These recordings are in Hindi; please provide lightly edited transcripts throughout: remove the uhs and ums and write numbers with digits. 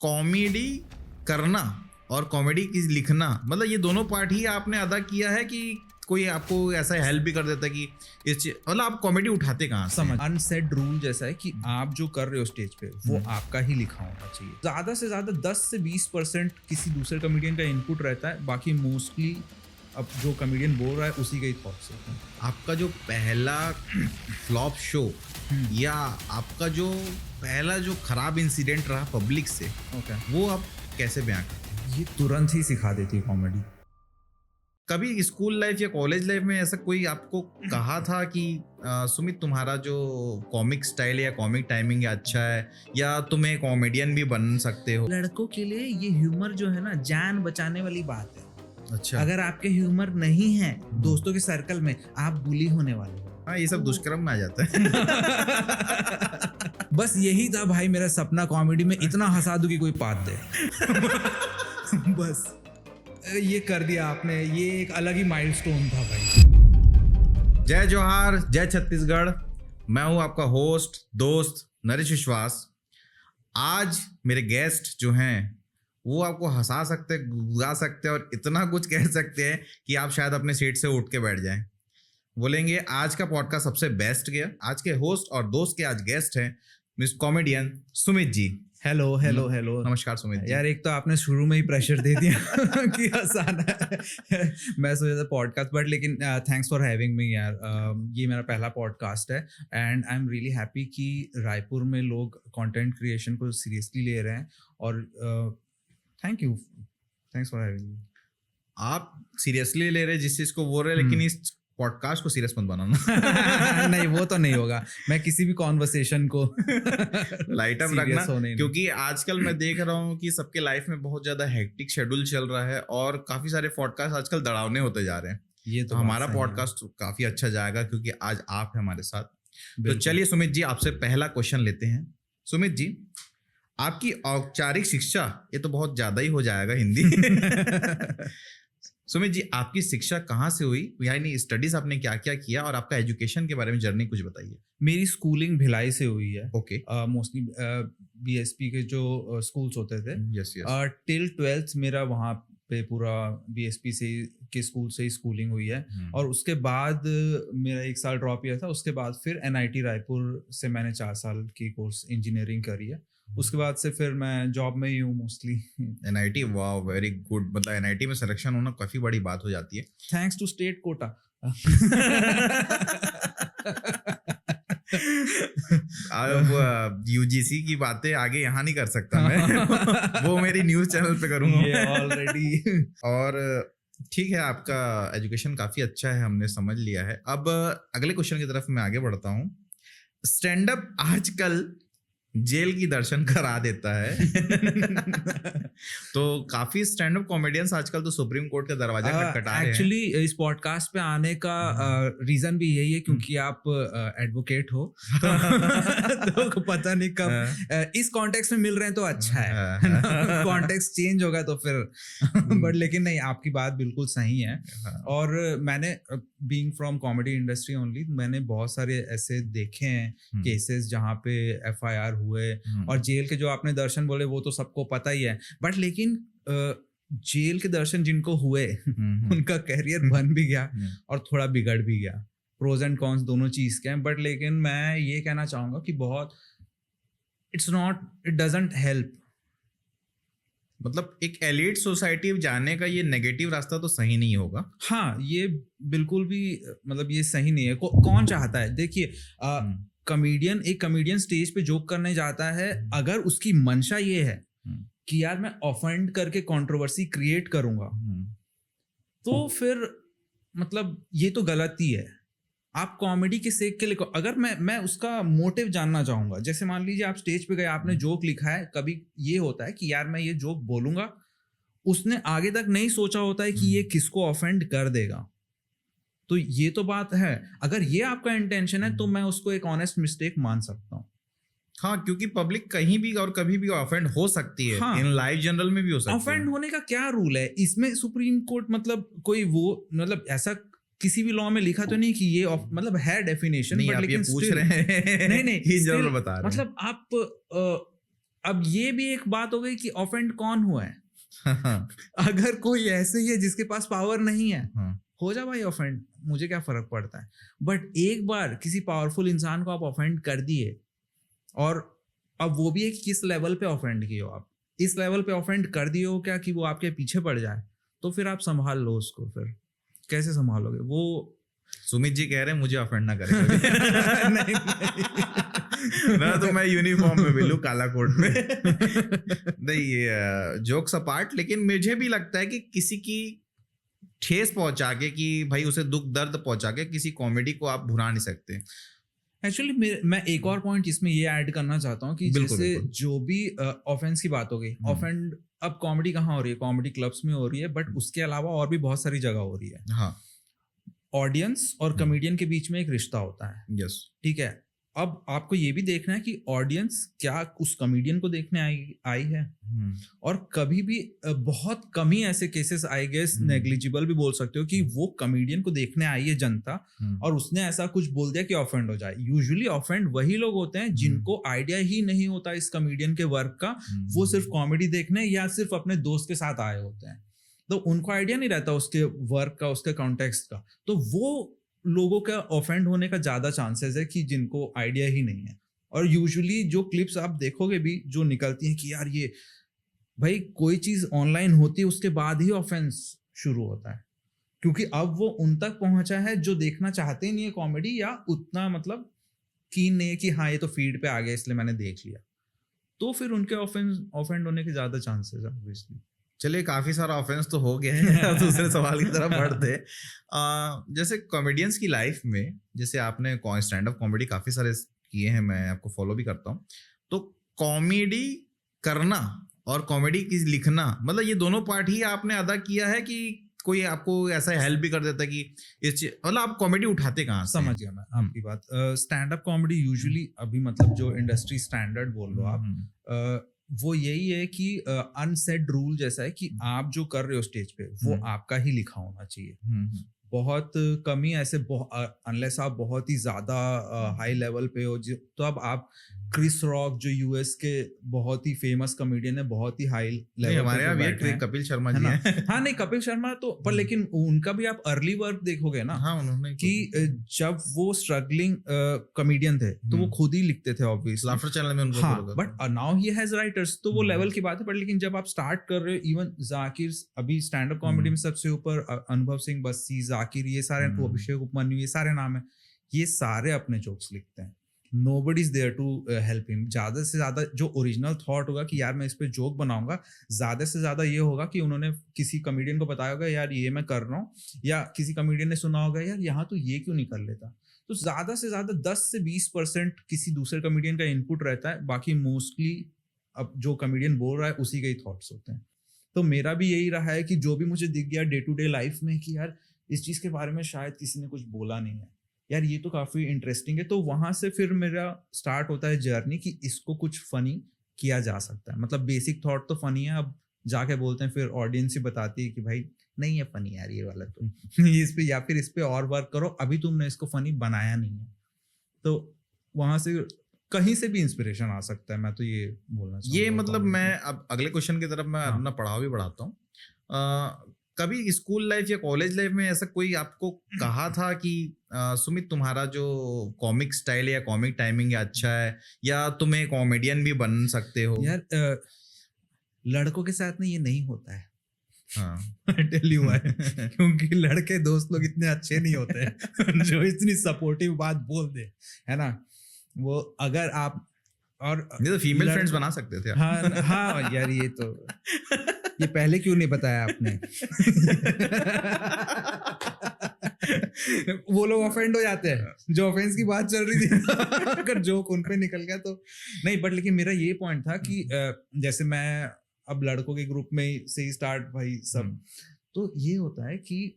कॉमेडी करना और कॉमेडी की लिखना, मतलब ये दोनों पार्ट ही आपने अदा किया है कि कोई आपको ऐसा हेल्प भी कर देता है कि मतलब आप कॉमेडी उठाते कहाँ से? समझ अनसेड रूल जैसा है कि आप जो कर रहे हो स्टेज पे वो आपका ही लिखा होना चाहिए। ज्यादा से ज्यादा 10 से 20% किसी दूसरे कॉमेडियन का इनपुट रहता है, बाकी मोस्टली अब जो कॉमेडियन बोल रहा है उसी के ही थॉट्स होते हैं। आपका जो पहला फ्लॉप शो या आपका जो पहला जो खराब इंसिडेंट रहा पब्लिक से, वो आप कैसे बयां करते हैं? ये तुरंत ही सिखा देती है कॉमेडी। कभी स्कूल लाइफ या कॉलेज लाइफ में ऐसा कोई आपको कहा था कि सुमित तुम्हारा जो कॉमिक स्टाइल या कॉमिक टाइमिंग अच्छा है या तुम्हें कॉमेडियन भी बन सकते हो? लड़कों के लिए ये ह्यूमर जो है ना, जान बचाने वाली बात है। अच्छा, अगर आपके ह्यूमर नहीं है दोस्तों के सर्कल में, आप बुली होने वाले हो। हाँ, ये सब दुष्कर्म में आ जाता है। बस यही था भाई मेरा सपना, कॉमेडी में इतना हंसा दूं कि कोई पात दे। बस ये कर दिया आपने, ये एक अलग ही माइलस्टोन था भाई। जय जोहार, जय छत्तीसगढ़। मैं हूं आपका होस्ट दोस्त नरेश विश्वास। आज मेरे गेस्ट जो हैं वो आपको हंसा सकते, गुगा सकते और इतना कुछ कह सकते हैं कि आप शायद अपने सीट से उठ के बैठ जाएं। बोलेंगे आज का पॉडकास्ट सबसे बेस्ट गया। आज के होस्ट और दोस्त के आज गेस्ट हैं miss comedian Sumit ji. Hello hello hello, नमस्कार सुमित जी। यार एक तो आपने शुरू में ही प्रेशर दे दिया कि आसान है। मैं सोचा था पॉडकास्ट, बट लेकिन थैंक्स फॉर हैविंग मी यार। ये मेरा पहला पॉडकास्ट है and I am really happy कि रायपुर में लोग कंटेंट क्रिएशन को सीरियसली ले रहे हैं और thank you, thanks for having me. आप सीरियसली ले रहे जिस चीज को बोल रहे, लेकिन इस पॉडकास्ट को सीरियस मत बनाना। नहीं, वो तो नहीं होगा। मैं किसी भी कॉन्वर्सेशन को लाइट अप रखना, क्योंकि आजकल मैं देख रहा हूँ कि सबके लाइफ में बहुत ज्यादा हेक्टिक शेड्यूल चल रहा है और काफी सारे पॉडकास्ट आजकल दड़ावने होते जा रहे हैं। ये तो हमारा पॉडकास्ट काफी अच्छा जाएगा क्योंकि आज आप हैं हमारे साथ। तो चलिए सुमित जी, आपसे पहला क्वेश्चन लेते हैं। सुमित जी, आपकी औपचारिक शिक्षा, ये तो बहुत ज्यादा ही हो जाएगा हिंदी। सुमित जी, आपकी शिक्षा कहाँ से हुई, यानी स्टडीज आपने क्या क्या किया और आपका एजुकेशन के बारे में जर्नी कुछ बताइए। मेरी स्कूलिंग भिलाई से हुई है। ओके। मोस्टली बीएसपी के जो स्कूल्स होते थे, यस यस, टिल 12th मेरा वहाँ पे पूरा बीएसपी से के स्कूल से ही स्कूलिंग हुई है। और उसके बाद मेरा 1 साल ड्रॉप किया था। उसके बाद फिर एनआईटी रायपुर से मैंने 4 साल की कोर्स इंजीनियरिंग करी है। उसके बाद से फिर मैं जॉब में ही हूँ mostly. NIT, wow, very good. मतलब एनआईटी में सिलेक्शन होना काफी बड़ी बात हो जाती है। Thanks to state quota. अब यूजीसी की बातें आगे यहाँ नहीं कर सकता मैं। वो मेरी न्यूज चैनल पे करूँगा ऑलरेडी। और ठीक है, आपका एजुकेशन काफी अच्छा है, हमने समझ लिया है। अब अगले क्वेश्चन की तरफ मैं आगे बढ़ता हूँ। स्टैंड अप आजकल जेल की दर्शन करा देता है। तो काफी स्टैंड अप कॉमेडियंस आजकल तो सुप्रीम कोर्ट का दरवाजा खटखटा रहे हैं। एक्चुअली इस पॉडकास्ट पे आने का रीजन भी यही है क्योंकि आप एडवोकेट हो। तो पता नहीं कब इस कॉन्टेक्स्ट में मिल रहे हैं तो अच्छा है। कॉन्टेक्स्ट चेंज होगा तो फिर बट लेकिन नहीं, आपकी बात बिल्कुल सही है। और मैंने being from comedy industry only, मैंने बहुत सारे ऐसे देखे हैं केसेस जहाँ पे एफआईआर हुए और जेल के जो आपने दर्शन बोले वो तो सबको पता ही है। बट लेकिन जेल के दर्शन जिनको हुए उनका कैरियर बन भी गया और थोड़ा बिगड़ भी गया। प्रोज एंड कॉन्स दोनों चीज के हैं। बट लेकिन मैं ये कहना चाहूंगा कि बहुत इट डजंट हेल्प। मतलब एक एलीट सोसाइटी जाने का ये नेगेटिव रास्ता तो सही नहीं होगा। हाँ, ये बिल्कुल भी मतलब ये सही नहीं है। कौन चाहता है? देखिए, एक कॉमेडियन स्टेज पे जोक करने जाता है, अगर उसकी मंशा ये है कि यार मैं ऑफेंड करके कंट्रोवर्सी क्रिएट करूंगा, तो फिर मतलब ये तो गलती है। आप कॉमेडी के सेक के लिए, अगर मैं उसका मोटिव जानना चाहूंगा। जैसे मान लीजिए आप स्टेज पे गए, आपने जोक लिखा है, कभी ये होता है कि यार मैं ये जोक बोलूंगा, उसने आगे तक नहीं सोचा होता है कि ये किसको ऑफेंड कर देगा। तो ये तो बात है। अगर ये आपका इंटेंशन है तो मैं उसको एक ऑनेस्ट मिस्टेक मान सकता हूँ। हाँ, क्योंकि पब्लिक कहीं भी और कभी भी ऑफेंड हो सकती है। इन लाइव जनरल में भी हो सकती है। ऑफेंड होने का क्या रूल है इसमें? सुप्रीम कोर्ट मतलब कोई वो मतलब ऐसा किसी भी लॉ में लिखा तो नहीं कि ये मतलब है डेफिनेशन, बट लेकिन पूछ रहे हैं। नहीं still, बता रहे मतलब आप अब ये भी एक बात हो गई कि ऑफेंड कौन हुआ है। अगर कोई ऐसे ही है जिसके पास पावर नहीं है, हो जा भाई ऑफेंड, मुझे क्या फर्क पड़ता है। बट एक बार किसी पावरफुल इंसान को आप ऑफेंड कर दिए, और अब वो भी है कि किस लेवल पे ऑफेंड किए हो आप। इस लेवल पे ऑफेंड कर दिए हो क्या कि वो आपके पीछे पड़ जाए, तो फिर आप संभाल लो उसको। फिर कैसे संभालोगे वो? सुमित जी कह रहे हैं मुझे ऑफेंड ना करें कभी। ना तो मैं यूनिफॉर्म में मिलूं, काला कोट में। नहीं, ये जोक्स अपार्ट, लेकिन मुझे भी लगता है कि किसी की ठेस पहुंचा के, कि भाई उसे दुख दर्द पहुंचा के किसी कॉमेडी को आप भुला नहीं सकते। एक्चुअली मैं एक और पॉइंट इसमें ये ऐड करना चाहता हूँ कि जैसे जो भी ऑफेंस की बात हो गई, ऑफेंड अब कॉमेडी कहाँ हो रही है? कॉमेडी क्लब्स में हो रही है, बट उसके अलावा और भी बहुत सारी जगह हो रही है। हाँ, ऑडियंस और कॉमेडियन के बीच में एक रिश्ता होता है। यस, ठीक है। अब आपको ये भी देखना है कि ऑडियंस क्या उस कॉमेडियन को देखने आई है। और कभी भी बहुत कम ही ऐसे केसेस, आई गेस नेग्लिजिबल भी बोल सकते हो, कि वो कॉमेडियन को देखने आई है जनता और उसने ऐसा कुछ बोल दिया कि ऑफेंड हो जाए। यूजुअली ऑफेंड वही लोग होते हैं जिनको आइडिया ही नहीं होता इस कॉमेडियन के वर्क का। वो सिर्फ कॉमेडी देखने या सिर्फ अपने दोस्त के साथ आए होते हैं, तो उनको आइडिया नहीं रहता उसके वर्क का, उसके कॉन्टेक्स्ट का। तो वो लोगों का ऑफेंड होने का ज्यादा चांसेस है कि जिनको आइडिया ही नहीं है। और यूजुअली जो क्लिप्स आप देखोगे भी जो निकलती हैं कि यार ये भाई कोई चीज ऑनलाइन होती है उसके बाद ही ऑफेंस शुरू होता है, क्योंकि अब वो उन तक पहुंचा है जो देखना चाहते ही नहीं है कॉमेडी, या उतना मतलब कीन नहीं है कि हाँ ये तो फीड पे आ गया इसलिए मैंने देख लिया, तो फिर उनके ऑफेंड होने के ज्यादा चांसेस है ऑब्वियसली। चलिए, काफी सारा ऑफेंस तो हो गया है। दूसरे सवाल की तरफ बढ़ते। जैसे कॉमेडियंस की लाइफ में, जैसे आपने स्टैंड अप कॉमेडी काफी सारे किए हैं, मैं आपको फॉलो भी करता हूँ, तो कॉमेडी करना और कॉमेडी की लिखना, मतलब ये दोनों पार्ट ही आपने अदा किया है कि कोई आपको ऐसा हेल्प भी कर देता है कि इस मतलब आप कॉमेडी उठाते कहाँ से? समझ गया मैं आपकी बात। स्टैंड अप कॉमेडी यूजुअली अभी मतलब जो इंडस्ट्री स्टैंडर्ड बोल लो आप, वो यही है कि अनसेड रूल जैसा है कि आप जो कर रहे हो स्टेज पे वो आपका ही लिखा होना चाहिए। बहुत कम ही ऐसे, अनलेस आप बहुत ही ज्यादा हाई लेवल पे हो, तो अब आप क्रिस रॉक जो यूएस के बहुत ही फेमस कॉमेडियन है, बहुत ही हाई लेवल, हमारे यहाँ भी कपिल शर्मा जी हैं। हाँ नहीं, कपिल शर्मा तो, पर लेकिन उनका भी आप अर्ली वर्क देखोगे ना, हाँ, उन्होंने कि जब वो स्ट्रगलिंग कॉमेडियन थे तो वो खुद ही लिखते थे ऑब्वियसली, लाफ्टर चैनल में उनको। हाँ, but now he has writers, तो वो लेवल की बात है। पर लेकिन जब आप स्टार्ट कर रहे हो, इवन जाकिर अभी स्टैंड अप कॉमेडी में सबसे ऊपर, अनुभव सिंह बस्सी, जाकिर, ये सारे, अभिषेक उपमन्यु, ये सारे नाम है, ये सारे अपने जोक्स लिखते हैं। Nobody is there to help him. ज्यादा से ज्यादा जो ओरिजिनल थॉट होगा कि यार मैं इस पे जोक बनाऊंगा, ज्यादा से ज्यादा ये होगा कि उन्होंने किसी कॉमेडियन को बताया होगा यार ये मैं कर रहा हूँ, या किसी कॉमेडियन ने सुना होगा यार यहाँ तो ये क्यों नहीं कर लेता। तो ज्यादा से ज्यादा 10 से 20% किसी दूसरे कॉमेडियन का इनपुट रहता है, बाकी मोस्टली अब जो कॉमेडियन बोल रहा है उसी के ही थॉट्स होते हैं। तो मेरा भी यही रहा है कि जो भी मुझे दिख गया डे टू डे लाइफ में कि यार इस चीज के बारे में शायद किसी ने कुछ बोला नहीं है, यार ये तो काफी इंटरेस्टिंग है, तो वहां से फिर मेरा स्टार्ट होता है जर्नी कि इसको कुछ फनी किया जा सकता है। मतलब बेसिक थॉट तो फनी है, अब जाके बोलते हैं, फिर ऑडियंस ही बताती है कि भाई नहीं है फनी यार ये वाला, तो इस पे या फिर इस पे और वर्क करो, अभी तुमने इसको फनी बनाया नहीं है। तो वहां से कहीं से भी इंस्पिरेशन आ सकता है, मैं तो ये बोलना चाहूंगा। ये मतलब मैं अब अगले क्वेश्चन की तरफ मैं अपना पढ़ाव भी बढ़ाता हूँ। कभी स्कूल लाइफ या कॉलेज लाइफ में ऐसा कोई आपको कहा था कि सुमित तुम्हारा जो कॉमिक स्टाइल या कॉमिक टाइमिंग अच्छा है, या तुम्हें कॉमेडियन भी बन सकते हो? यार लड़कों के साथ ना ये नहीं होता है। हाँ, टेल यू व्हाई, क्योंकि लड़के दोस्त लोग इतने अच्छे नहीं होते हैं जो इतनी सपोर्टिव बात बोल दे, है ना। वो अगर आप और ये तो फीमेल फ्रेंड्स बना सकते थे। हाँ हाँ यार, ये पहले क्यों नहीं बताया आपने? वो लोग ऑफेंड हो जाते हैं, जो ऑफेंस की बात चल रही थी अगर जोक उन पे निकल गया तो नहीं। बट लेकिन मेरा ये पॉइंट था कि जैसे मैं अब लड़कों के ग्रुप में से ही स्टार्ट भाई सब, तो ये होता है कि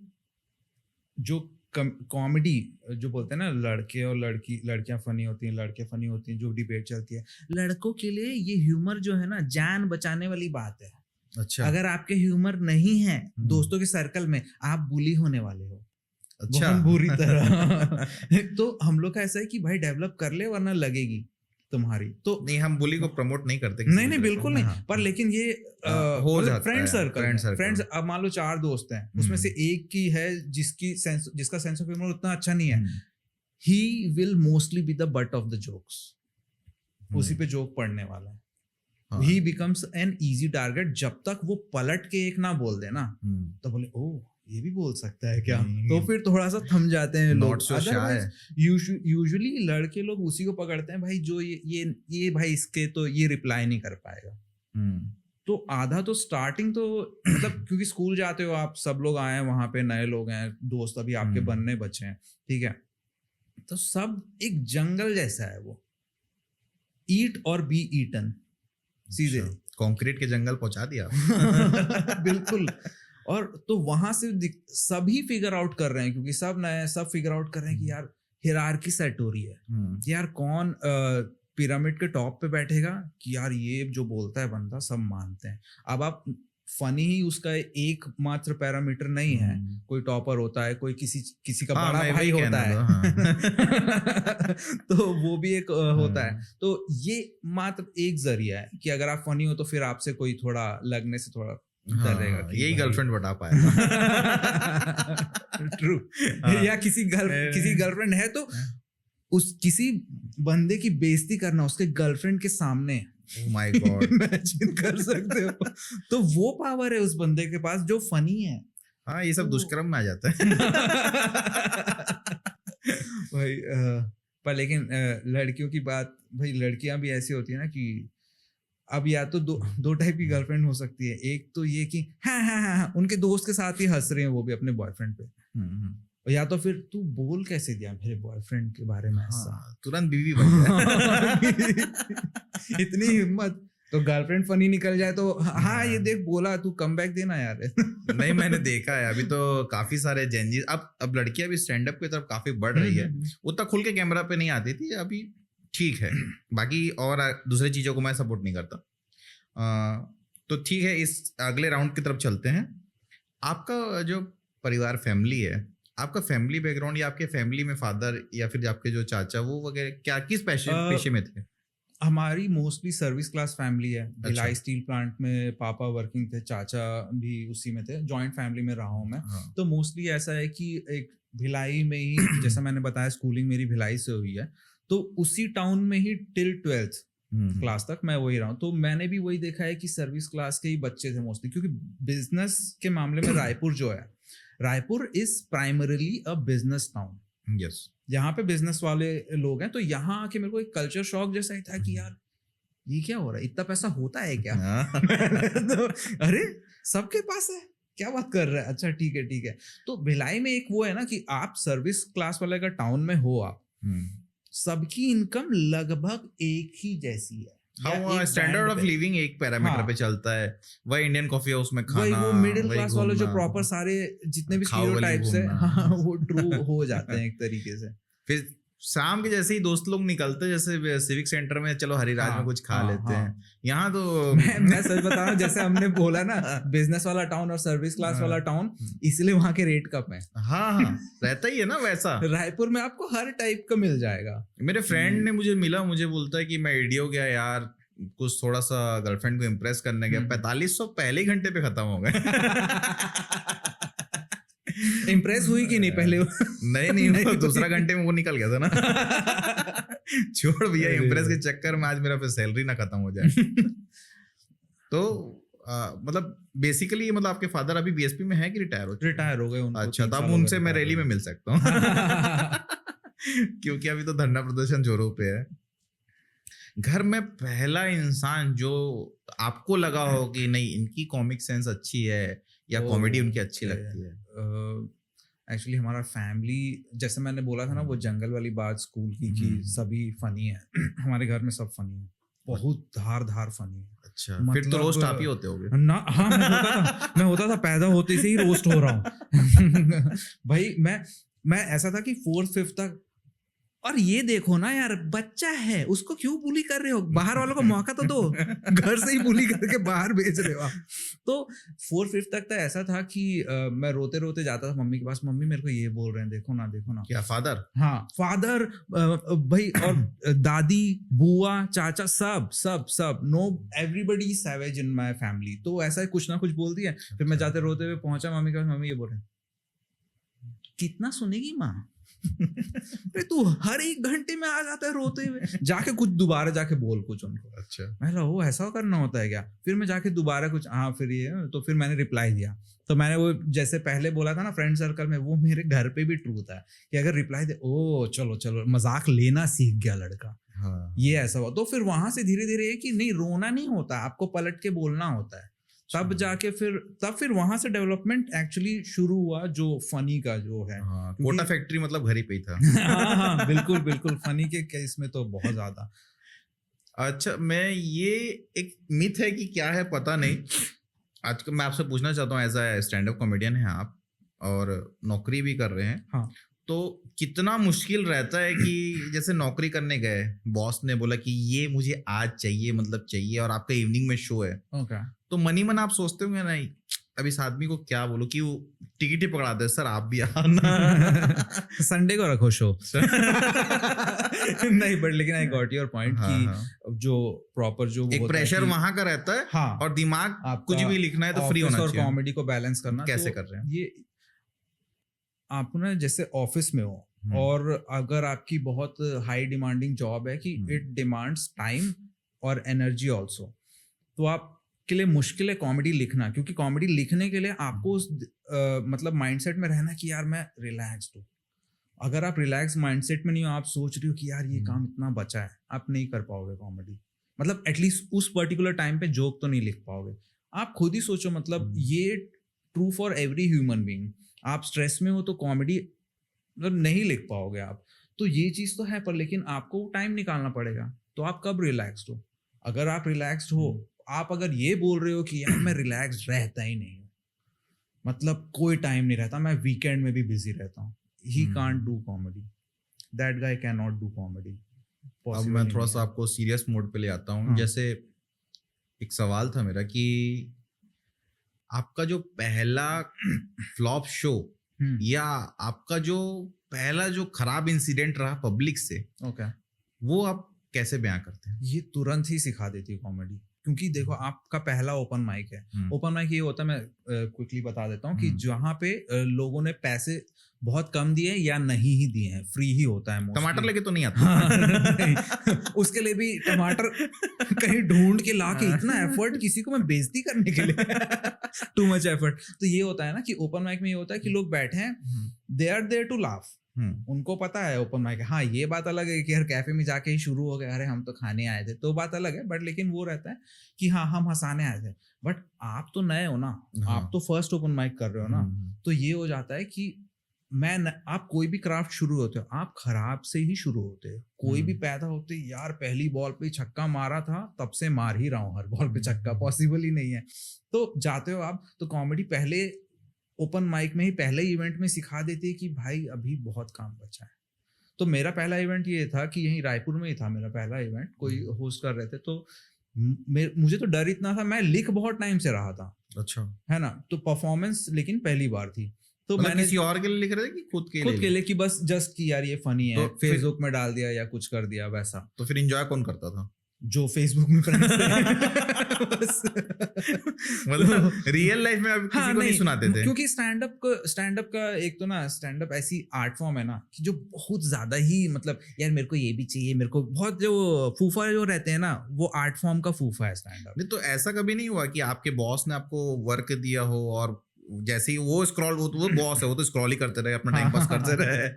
जो कॉमेडी जो बोलते हैं ना, लड़के और लड़कियां फनी होती हैं, लड़के फनी होती हैं, जो डिबेट चलती है, लड़कों के लिए ये ह्यूमर जो है ना जान बचाने वाली बात है। अच्छा, अगर आपके ह्यूमर नहीं है दोस्तों के सर्कल में, आप बुली होने वाले हो। अच्छा, बहुत बुरी तरह। तो हम लोग का ऐसा है कि भाई डेवलप कर ले वरना लगेगी। तुम्हारी, तो नहीं हम बुली को प्रमोट नहीं करते नहीं नहीं बिल्कुल नहीं, पर लेकिन ये हो जाता फ्रेंड है, सर्कल, circle। फ्रेंड्स, अब मान लो 4 दोस्त हैं, उसमें से एक की है जिसका सेंस ऑफ ह्यूमर उतना अच्छा नहीं है, he will mostly be the but of the jokes, उसी पे जोक पड़ने वाला है, ही बिकम्स एन इजी टारगेट। जब तक वो पलट के एक ना बोल दे ना, तो बोले ओ ये भी बोल सकता है क्या, तो फिर थोड़ा सा थम जाते हैं लोग। यूजुअली लड़के लोग उसी को पकड़ते हैं भाई जो ये भाई इसके तो ये रिप्लाई नहीं कर पाएगा। तो आधा तो स्टार्टिंग तो मतलब क्योंकि स्कूल जाते हो आप, सब लोग आए हैं वहां पे, नए लोग हैं, दोस्त अभी आपके बनने बचे हैं, ठीक है, तो सब एक जंगल जैसा है वो, ईट और बी ईटन, सीधे कंक्रीट के जंगल पहुंचा दिया। बिल्कुल। और तो वहां से सभी फिगर आउट कर रहे हैं, क्योंकि सब नए, सब फिगर आउट कर रहे हैं कि यार हिरार्की सेट हो रही है, कि यार कौन पिरामिड के टॉप पे बैठेगा, कि यार ये जो बोलता है बंदा सब मानते हैं। अब आप फनी ही उसका एकमात्र पैरामीटर नहीं है, कोई टॉपर होता है, कोई किसी का बड़ा भाई होता है। तो वो भी एक होता है। तो ये मात्र एक जरिया है कि अगर आप फनी हो तो फिर आपसे कोई थोड़ा लगने से थोड़ा डरेगा, यही गर्लफ्रेंड बता पाएगा। ट्रू। या किसी गर्लफ्रेंड है तो उस किसी बंदे की बेइज्जती करना उसके गर्लफ्रेंड के सामने, Oh my God, इमेजिन कर सकते हो। तो वो पावर है उस बंदे के पास जो फनी है। हाँ, ये सब दुष्कर्म में आ जाता है। भाई पर लेकिन लड़कियों की बात, भाई लड़कियां भी ऐसी होती है ना कि अब या तो दो टाइप की गर्लफ्रेंड हो सकती है। एक तो ये कि हाँ, उनके दोस्त के साथ ही हंस रहे हैं वो भी अपने बॉयफ्रेंड पे, या तो फिर तू बोल कैसे दिया मेरे बॉयफ्रेंड के बारे में ऐसा, तुरंत बीवी बन जाए। इतनी हिम्मत। तो गर्लफ्रेंड फनी निकल जाए तो हाँ ये देख बोला, तू कमबैक देना यार। नहीं, मैंने देखा है अभी तो काफी सारे जेनजी, अब लड़कियां भी स्टैंड अप की तरफ काफी बढ़ रही है। उतना खुल के कैमरा पे नहीं आती थी, अभी ठीक है। बाकी और दूसरी चीजों को मैं सपोर्ट नहीं करता। तो ठीक है, इस अगले राउंड की तरफ चलते हैं। आपका जो परिवार फैमिली है, आपका फैमिली बैकग्राउंड या आपके फैमिली में फादर या फिर आपके जो चाचा वो वगैरह क्या किस पेशे में थे? हमारी मोस्टली सर्विस क्लास फैमिली है। भिलाई स्टील प्लांट में पापा वर्किंग थे, चाचा भी उसी में थे, जॉइंट फैमिली में रहा हूँ मैं। तो मोस्टली ऐसा है कि एक भिलाई में ही, जैसा मैंने बताया स्कूलिंग मेरी भिलाई से हुई है, तो उसी टाउन में ही टिल 12th क्लास तक मैं वही रहा हूँ। तो मैंने भी वही देखा है कि सर्विस क्लास के ही बच्चे थे मोस्टली, क्योंकि बिजनेस के मामले में रायपुर जो है, Raipur is primarily a business town. Yes, यहाँ पे बिजनेस वाले लोग हैं। तो यहाँ आके मेरे को एक कल्चर शॉक जैसा ही था कि यार ये क्या हो रहा है, इतना पैसा होता है क्या? तो अरे सबके पास है, क्या बात कर रहा है, अच्छा ठीक है। तो भिलाई में एक वो है ना कि आप सर्विस क्लास वाले का टाउन में हो, आप सबकी इनकम लगभग एक ही जैसी है। हाँ, स्टैंडर्ड ऑफ लिविंग एक पैरामीटर पे चलता है। वही इंडियन कॉफी हाउस में खाना, वो मिडिल क्लास वाले जो प्रॉपर सारे जितने भी स्टीरियोटाइप्स है, हाँ, वो ट्रू हो जाते हैं एक तरीके से। फिर शाम के जैसे ही दोस्त लोग निकलते, जैसे सिविक सेंटर में चलो हरिराज में कुछ खा लेते हैं। यहाँ तो मैं सच बता रहा हूँ, जैसे हमने बोला ना बिजनेस वाला टाउन और सर्विस क्लास वाला टाउन, इसलिए वहाँ के रेट कम है। हाँ, रहता ही है ना वैसा। रायपुर में आपको हर टाइप का मिल जाएगा। मेरे फ्रेंड ने मुझे बोलता है कि मैं एडीओ गया यार, कुछ थोड़ा सा गर्लफ्रेंड को इम्प्रेस करने गया, 4500 पहले घंटे पे खत्म हो गए। इम्प्रेस हुई कि नहीं पहले? नहीं, वो दूसरा घंटे में वो निकल गया था ना। छोड़ भैया, इम्प्रेस के चक्कर में आज मेरा फिर सैलरी ना खत्म हो जाए। तो मतलब बेसिकली मतलब आपके फादर अभी बीएसपी में है कि रिटायर हो गए? अच्छा, तब उनसे मैं रैली में मिल सकता हूँ। क्योंकि अभी तो धरना प्रदर्शन जोरों पे है। घर में पहला इंसान जो आपको लगा हो कि नहीं इनकी कॉमिक सेंस अच्छी है या कॉमेडी उनकी अच्छी लगती है? एक्चुअली हमारा फैमिली, जैसे मैंने बोला था ना वो जंगल वाली बात स्कूल की, कि सभी फनी है। हमारे घर में सब फनी है, बहुत धार फनी है। अच्छा, मतलब, फिर तो रोस्ट आप ही होते होगे ना? हाँ, मैं होता था पैदा होते से ही रोस्ट हो रहा हूँ। भाई मैं ऐसा था कि 4th 5th तक और ये देखो ना यार, बच्चा है, उसको क्यों बुली कर रहे हो? बाहर वालों को मौका तो दो, घर से ही बुली करके बाहर भेज रहे हो आप। तो 4th-5th तक तो ऐसा था कि मैं रोते रोते जाता था मम्मी के पास, मम्मी मेरे को ये बोल रहे हैं, देखो ना देखो ना। क्या फादर? हाँ, फादर भाई, और दादी, बुआ, चाचा, सब सब सब, no, everybody savage in my family. तो ऐसा कुछ ना कुछ बोल दिया। फिर मैं जाते रोते हुए पहुंचा मम्मी के पास, मम्मी ये बोल रहे हैं, कितना सुनेगी माँ? अरे तू हर 1 घंटे में आ जाता है रोते हुए, जाके कुछ दोबारा जाके बोल कुछ उनको। अच्छा, मैं बोला, वो ऐसा करना होता है क्या? फिर मैं जाके दोबारा कुछ, हाँ फिर ये, तो फिर मैंने रिप्लाई दिया। तो मैंने वो जैसे पहले बोला था ना फ्रेंड सर्कल में, वो मेरे घर पे भी ट्रू था कि अगर रिप्लाई दे, ओ चलो चलो, मजाक लेना सीख गया लड़का। हाँ। ये ऐसा हुआ। तो फिर वहां से धीरे धीरे कि नहीं, रोना नहीं होता, आपको पलट के बोलना होता है। तब जाके फिर वहां से डेवलपमेंट एक्चुअली शुरू हुआ, जो फनी का जो है। हाँ, कोटा फैक्ट्री मतलब घर ही पे ही था। हाँ हाँ, बिल्कुल बिल्कुल, फनी के केस में तो बहुत ज्यादा। अच्छा, मैं ये एक मिथ है कि क्या है पता नहीं, आज मैं आपसे पूछना चाहता हूँ, as a stand up comedian है आप और नौकरी भी कर रहे हैं। हाँ। तो कितना मुश्किल रहता है कि जैसे नौकरी करने गए, बॉस ने बोला कि ये मुझे आज चाहिए, मतलब चाहिए, और आपका इवनिंग में शो है। ओके। तो मनी मन आप सोचते होंगे नहीं अब इस आदमी को क्या बोलो कि वो टिकट ही पकड़ा दे, सर आप भी आना। संडे को रखो शो। नहीं, बट लेकिन आई गॉट योर पॉइंट कि जो प्रॉपर जो एक प्रेशर वहां का रहता है। हाँ, और दिमाग कुछ भी लिखना है तो फ्री होना चाहिए। और कॉमेडी को बैलेंस करना कैसे कर रहे हैं ये? आप ना जैसे ऑफिस में हो और अगर आपकी बहुत हाई डिमांडिंग जॉब है कि इट डिमांड्स टाइम और एनर्जी ऑल्सो, तो आप के लिए मुश्किल है कॉमेडी लिखना, क्योंकि कॉमेडी लिखने के लिए आपको उस मतलब माइंडसेट में रहना कि यार मैं रिलैक्स्ड हूँ। अगर आप रिलैक्स माइंडसेट में नहीं हो, आप सोच रहे हो कि यार ये काम इतना बचा है, आप नहीं कर पाओगे कॉमेडी। मतलब एटलीस्ट उस पर्टिकुलर टाइम पे जोक तो नहीं लिख पाओगे। आप खुद ही सोचो, मतलब ये true for every human being. आप स्ट्रेस में हो तो कॉमेडी मतलब नहीं लिख पाओगे आप। तो ये चीज तो है, पर लेकिन आपको टाइम निकालना पड़ेगा। तो आप कब रिलैक्स्ड हो? अगर आप रिलैक्स्ड हो, आप अगर ये बोल रहे हो कि यार मैं रिलैक्स्ड रहता ही नहीं हूँ, मतलब कोई टाइम नहीं रहता, मैं वीकेंड में भी बिजी रहता हूँ, he can't do comedy, that guy can not do comedy. अब मैं थोड़ा सा आपको सीरियस मोड पे ले आता हूँ। जैसे एक सवाल था मेरा कि आपका जो पहला फ्लॉप शो या आपका जो पहला जो खराब इंसिडेंट रहा पब्लिक से, वो आप कैसे बयां करते हैं? ये तुरंत ही सिखा देती है कॉमेडी, क्योंकि देखो आपका पहला ओपन माइक है। ओपन माइक ये होता है, मैं क्विकली बता देता हूँ कि जहाँ पे लोगों ने पैसे बहुत कम दिए या नहीं ही दिए हैं, फ्री ही होता है। टमाटर लेके तो नहीं आता। नहीं, उसके लिए भी टमाटर कहीं ढूंढ के ला के, इतना एफर्ट किसी को मैं बेइज्जती करने के लिए, टू मच एफर्ट। तो ये होता है ना कि ओपन माइक में ये होता है कि लोग बैठे हैं, they are there to laugh, उनको पता है ओपन माइक। हाँ, ये बात अलग है कि हर कैफे में जाके ही शुरू हो गया, अरे हम तो खाने आए थे, तो बात अलग है। बट लेकिन वो रहता है कि हाँ हम हंसाने आए थे। बट आप तो नए हो ना, आप तो फर्स्ट ओपन माइक कर रहे हो ना, तो ये हो जाता है कि आप कोई भी क्राफ्ट शुरू होते हो, आप खराब से ही शुरू होते हो। कोई भी पैदा होते यार पहली बॉल पे छक्का मारा था, तब से मार ही रहा हूँ हर बॉल पे छक्का, पॉसिबल ही नहीं है। तो जाते हो आप, तो कॉमेडी पहले ओपन माइक में ही, पहले इवेंट में सिखा देती है कि भाई अभी बहुत काम बचा है। तो मेरा पहला इवेंट ये था कि यहीं रायपुर में ही था मेरा पहला इवेंट, कोई होस्ट कर रहे थे, तो मुझे तो डर इतना था, मैं लिख बहुत टाइम से रहा था। अच्छा, है ना। तो परफॉर्मेंस लेकिन पहली बार थी, तो मैंने किसी और के लिए लिख रहे थे कि खुद के लिए कि बस जस्ट कि यार ये फनी है, तो फेसबुक में डाल दिया या कुछ कर दिया वैसा। तो फिर एंजॉय कौन करता था? जो फेसबुक में फ्रेंड्स थे। मतलब रियल लाइफ में आप किसी को नहीं सुनाते थे? क्योंकि स्टैंड अप का एक तो ना, स्टैंड अप ऐसी आर्ट फॉर्म है ना कि जो बहुत ज्यादा ही, मतलब यार मेरे को ये भी चाहिए, मेरे को बहुत जो फूफा जो रहते हैं ना, वो आर्ट फॉर्म का फूफा है स्टैंड अप। नहीं, तो ऐसा कभी नहीं हुआ कि आपके बॉस ने आपको वर्क दिया हो और जैसे ही वो स्क्रॉल, वो बॉस है, वो तो स्क्रॉल ही करते रहे, अपना टाइम पास करते रहे,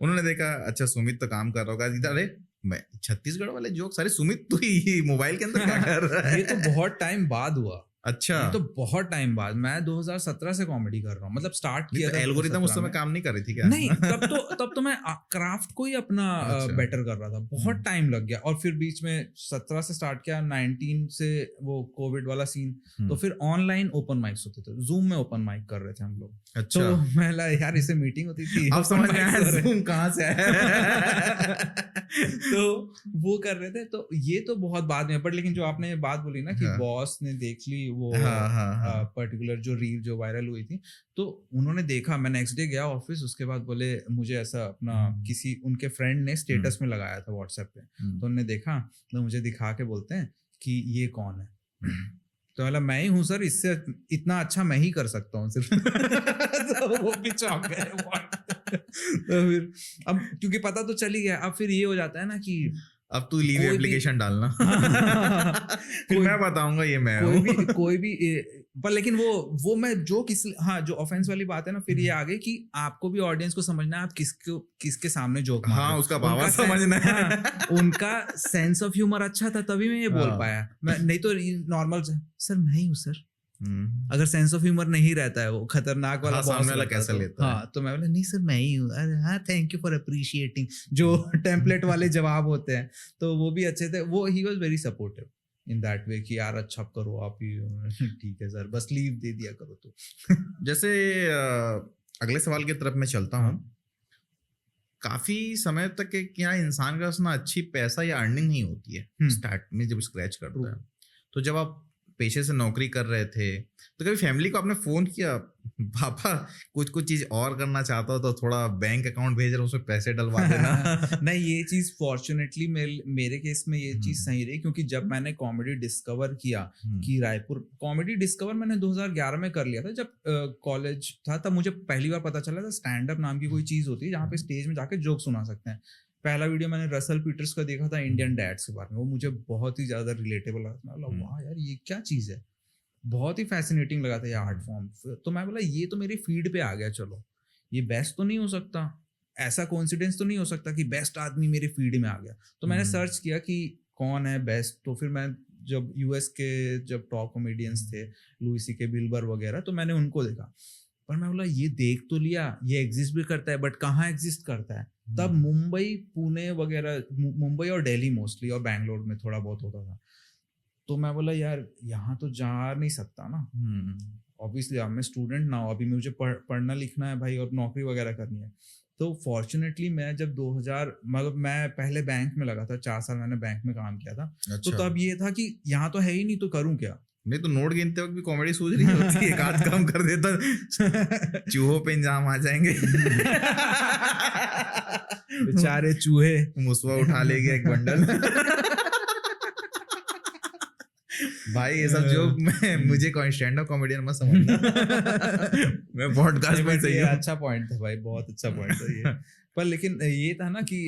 उन्होंने देखा अच्छा सुमित तो काम कर रहा होगा, अरे मैं छत्तीसगढ़ वाले जोक सारे सुमित तो ही मोबाइल के अंदर क्या कर रहा है? ये तो बहुत टाइम बाद हुआ, अच्छा, ये तो बहुत टाइम बाद, मैं 2017 से कॉमेडी कर रहा हूँ, मतलब स्टार्ट किया था एल्गोरिदम उस 2017 समय में। काम नहीं कर रही थी क्या? नहीं, तब तो मैं क्राफ्ट को ही अपना अच्छा। बेटर कर रहा था, बहुत टाइम लग गया। और फिर बीच में 17 से स्टार्ट किया, 19 से वो कोविड वाला सीन, तो फिर ऑनलाइन ओपन माइक्स होते थे, जूम में ओपन माइक कर रहे थे हम लोग। अच्छा, तो मैं यार इससे मीटिंग होती थी, अब open समझ में mics आया हो रहे हैं। Zoom कहाँ से है। तो वो कर रहे थे, तो ये तो बहुत बाद में। बट लेकिन जो आपने ये बात बोली ना कि हाँ। बॉस ने देख ली वो हाँ। पर्टिकुलर जो रील जो वायरल हुई थी, तो उन्होंने देखा। मैं नेक्स्ट डे गया ऑफिस, उसके बाद बोले मुझे ऐसा अपना किसी उनके फ्रेंड ने स्टेटस में लगाया था व्हाट्सएप पे, तो उन्होंने देखा, तो मुझे दिखा के बोलते हैं कि ये कौन है। तो बोला मैं ही हूँ सर, इससे इतना अच्छा मैं ही कर सकता हूँ सिर्फ। तो वो भी चौंक गए। तो फिर अब क्योंकि पता तो चल ही गया, अब फिर ये हो जाता है ना कि अब तू लीव एप्लीकेशन डालना। फिर मैं बताऊंगा ये मैं हूँ। कोई भी पर लेकिन वो मैं जो जो ऑफेंस वाली बात है ना, फिर ये आ गई कि आपको भी ऑडियंस को समझना है आप किसके सामने जोक मार रहे हो। हाँ, उसका भाव समझना है। उनका सेंस ऑफ ह्यूमर अच्छा था तभी मैं ये बोल पाया, मैं नहीं तो नॉर्मल सर मैं ही हूँ सर। अगर सेंस ऑफ ह्यूमर नहीं रहता है, वो खतरनाक वाला सामने वाला कैसा लेता है। हाँ, तो मैं बोला नहीं सर मैं ही हूँ, अरे हाँ थैंक यू फॉर अप्रिशिएटिंग, जो टेम्पलेट वाले जवाब होते हैं, तो वो भी अच्छे थे। वो he was very supportive in that way कि यार अच्छा करो आप ही। ठीक है सर, बस लीव दे दिया करो। तो जैसे अगले सवाल की तरफ मैं चलता हूँ। काफी समय तक क्या इंसान का ना अच्छी पैसा या अर्निंग नहीं होती है स्टार्ट में जब स्क्रैच करता है। तो जब आप पेशे से नौकरी कर रहे थे तो कभी फैमिली को आपने फोन किया, पापा कुछ चीज और करना चाहता हो तो थोड़ा बैंक अकाउंट भेज रहा हूँ उसमें पैसे डलवा देना? नहीं, ये चीज फॉर्चुनेटली मेरे केस में ये चीज सही रही, क्योंकि जब मैंने कॉमेडी डिस्कवर किया कि रायपुर कॉमेडी डिस्कवर मैंने 2011 में कर लिया था, जब कॉलेज था, तब मुझे पहली बार पता चला था स्टैंड अप नाम की कोई चीज होती है जहाँ पे स्टेज में जाके जोक सुना सकते हैं। पहला वीडियो मैंने रसल पीटर्स का देखा था, इंडियन डैड्स के बारे में, वो मुझे बहुत ही ज्यादा रिलेटेबल लगा। वाह यार ये क्या चीज है, बहुत ही फैसिनेटिंग लगा था ये आर्ट फॉर्म। तो मैं बोला ये तो मेरी फीड पे आ गया, चलो ये बेस्ट तो नहीं हो सकता, ऐसा कोइंसिडेंस तो नहीं हो सकता कि बेस्ट आदमी मेरे फीड में आ गया। तो मैंने सर्च किया कि कौन है बेस्ट, तो फिर मैं जब यूएस के जब टॉप कॉमेडियंस थे, लुई सीके, बिल बर वगैरह, तो मैंने उनको देखा। पर मैं बोला ये देख तो लिया, ये एग्जिस्ट भी करता है, बट कहाँ एग्जिस्ट करता है। तब मुंबई, पुणे वगैरह, मुंबई और दिल्ली मोस्टली, और बैंगलोर में थोड़ा बहुत होता था। तो मैं बोला यार यहाँ तो जा नहीं सकता ना, ऑब्वियसली अब मैं स्टूडेंट ना हूँ, अभी मुझे पढ़ना लिखना है भाई और नौकरी वगैरह करनी है। तो फॉर्चुनेटली मैं जब 2000 मतलब मैं पहले बैंक में लगा था, 4 साल मैंने बैंक में काम किया था। अच्छा। तो तब ये था कि यहाँ तो है ही नहीं तो करूँ क्या। नहीं तो नोट गिनते वक्त भी कॉमेडी सूझ रही होती है, एक आध काम कर देता चूहों पे इंजाम आ जाएंगे। बेचारे चूहे, मुसवा उठा ले गया एक बंडल। भाई ये सब जो मुझे स्टैंड अप कॉमेडियन मत समझना। मैं पॉडकास्ट में सही हूं। अच्छा पॉइंट था भाई, बहुत अच्छा पॉइंट था ये। पर लेकिन ये था ना कि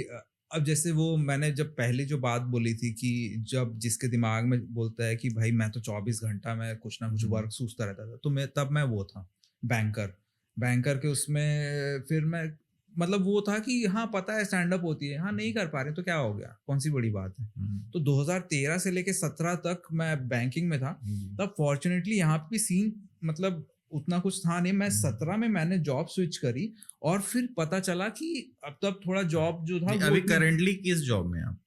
अब जैसे वो मैंने जब पहले जो बात बोली थी कि जब जिसके दिमाग में बोलता है कि भाई मैं तो 24 घंटा में कुछ ना कुछ वर्क सूझता रहता था, तो तब मैं वो था बैंकर के उसमें। फिर मैं मतलब वो था कि हाँ पता है स्टैंड अप होती है, हाँ नहीं कर पा रहे तो क्या हो गया, कौन सी बड़ी बात है। तो 2013 से लेके 17 तक मैं बैंकिंग में था। तब फॉर्चुनेटली यहाँ पे सीन मतलब उतना कुछ था नहीं। मैं 17 में मैंने जॉब स्विच करी और फिर पता चला कि अब तब थोड़ा जॉब जो था। अभी करंटली किस जॉब में आप?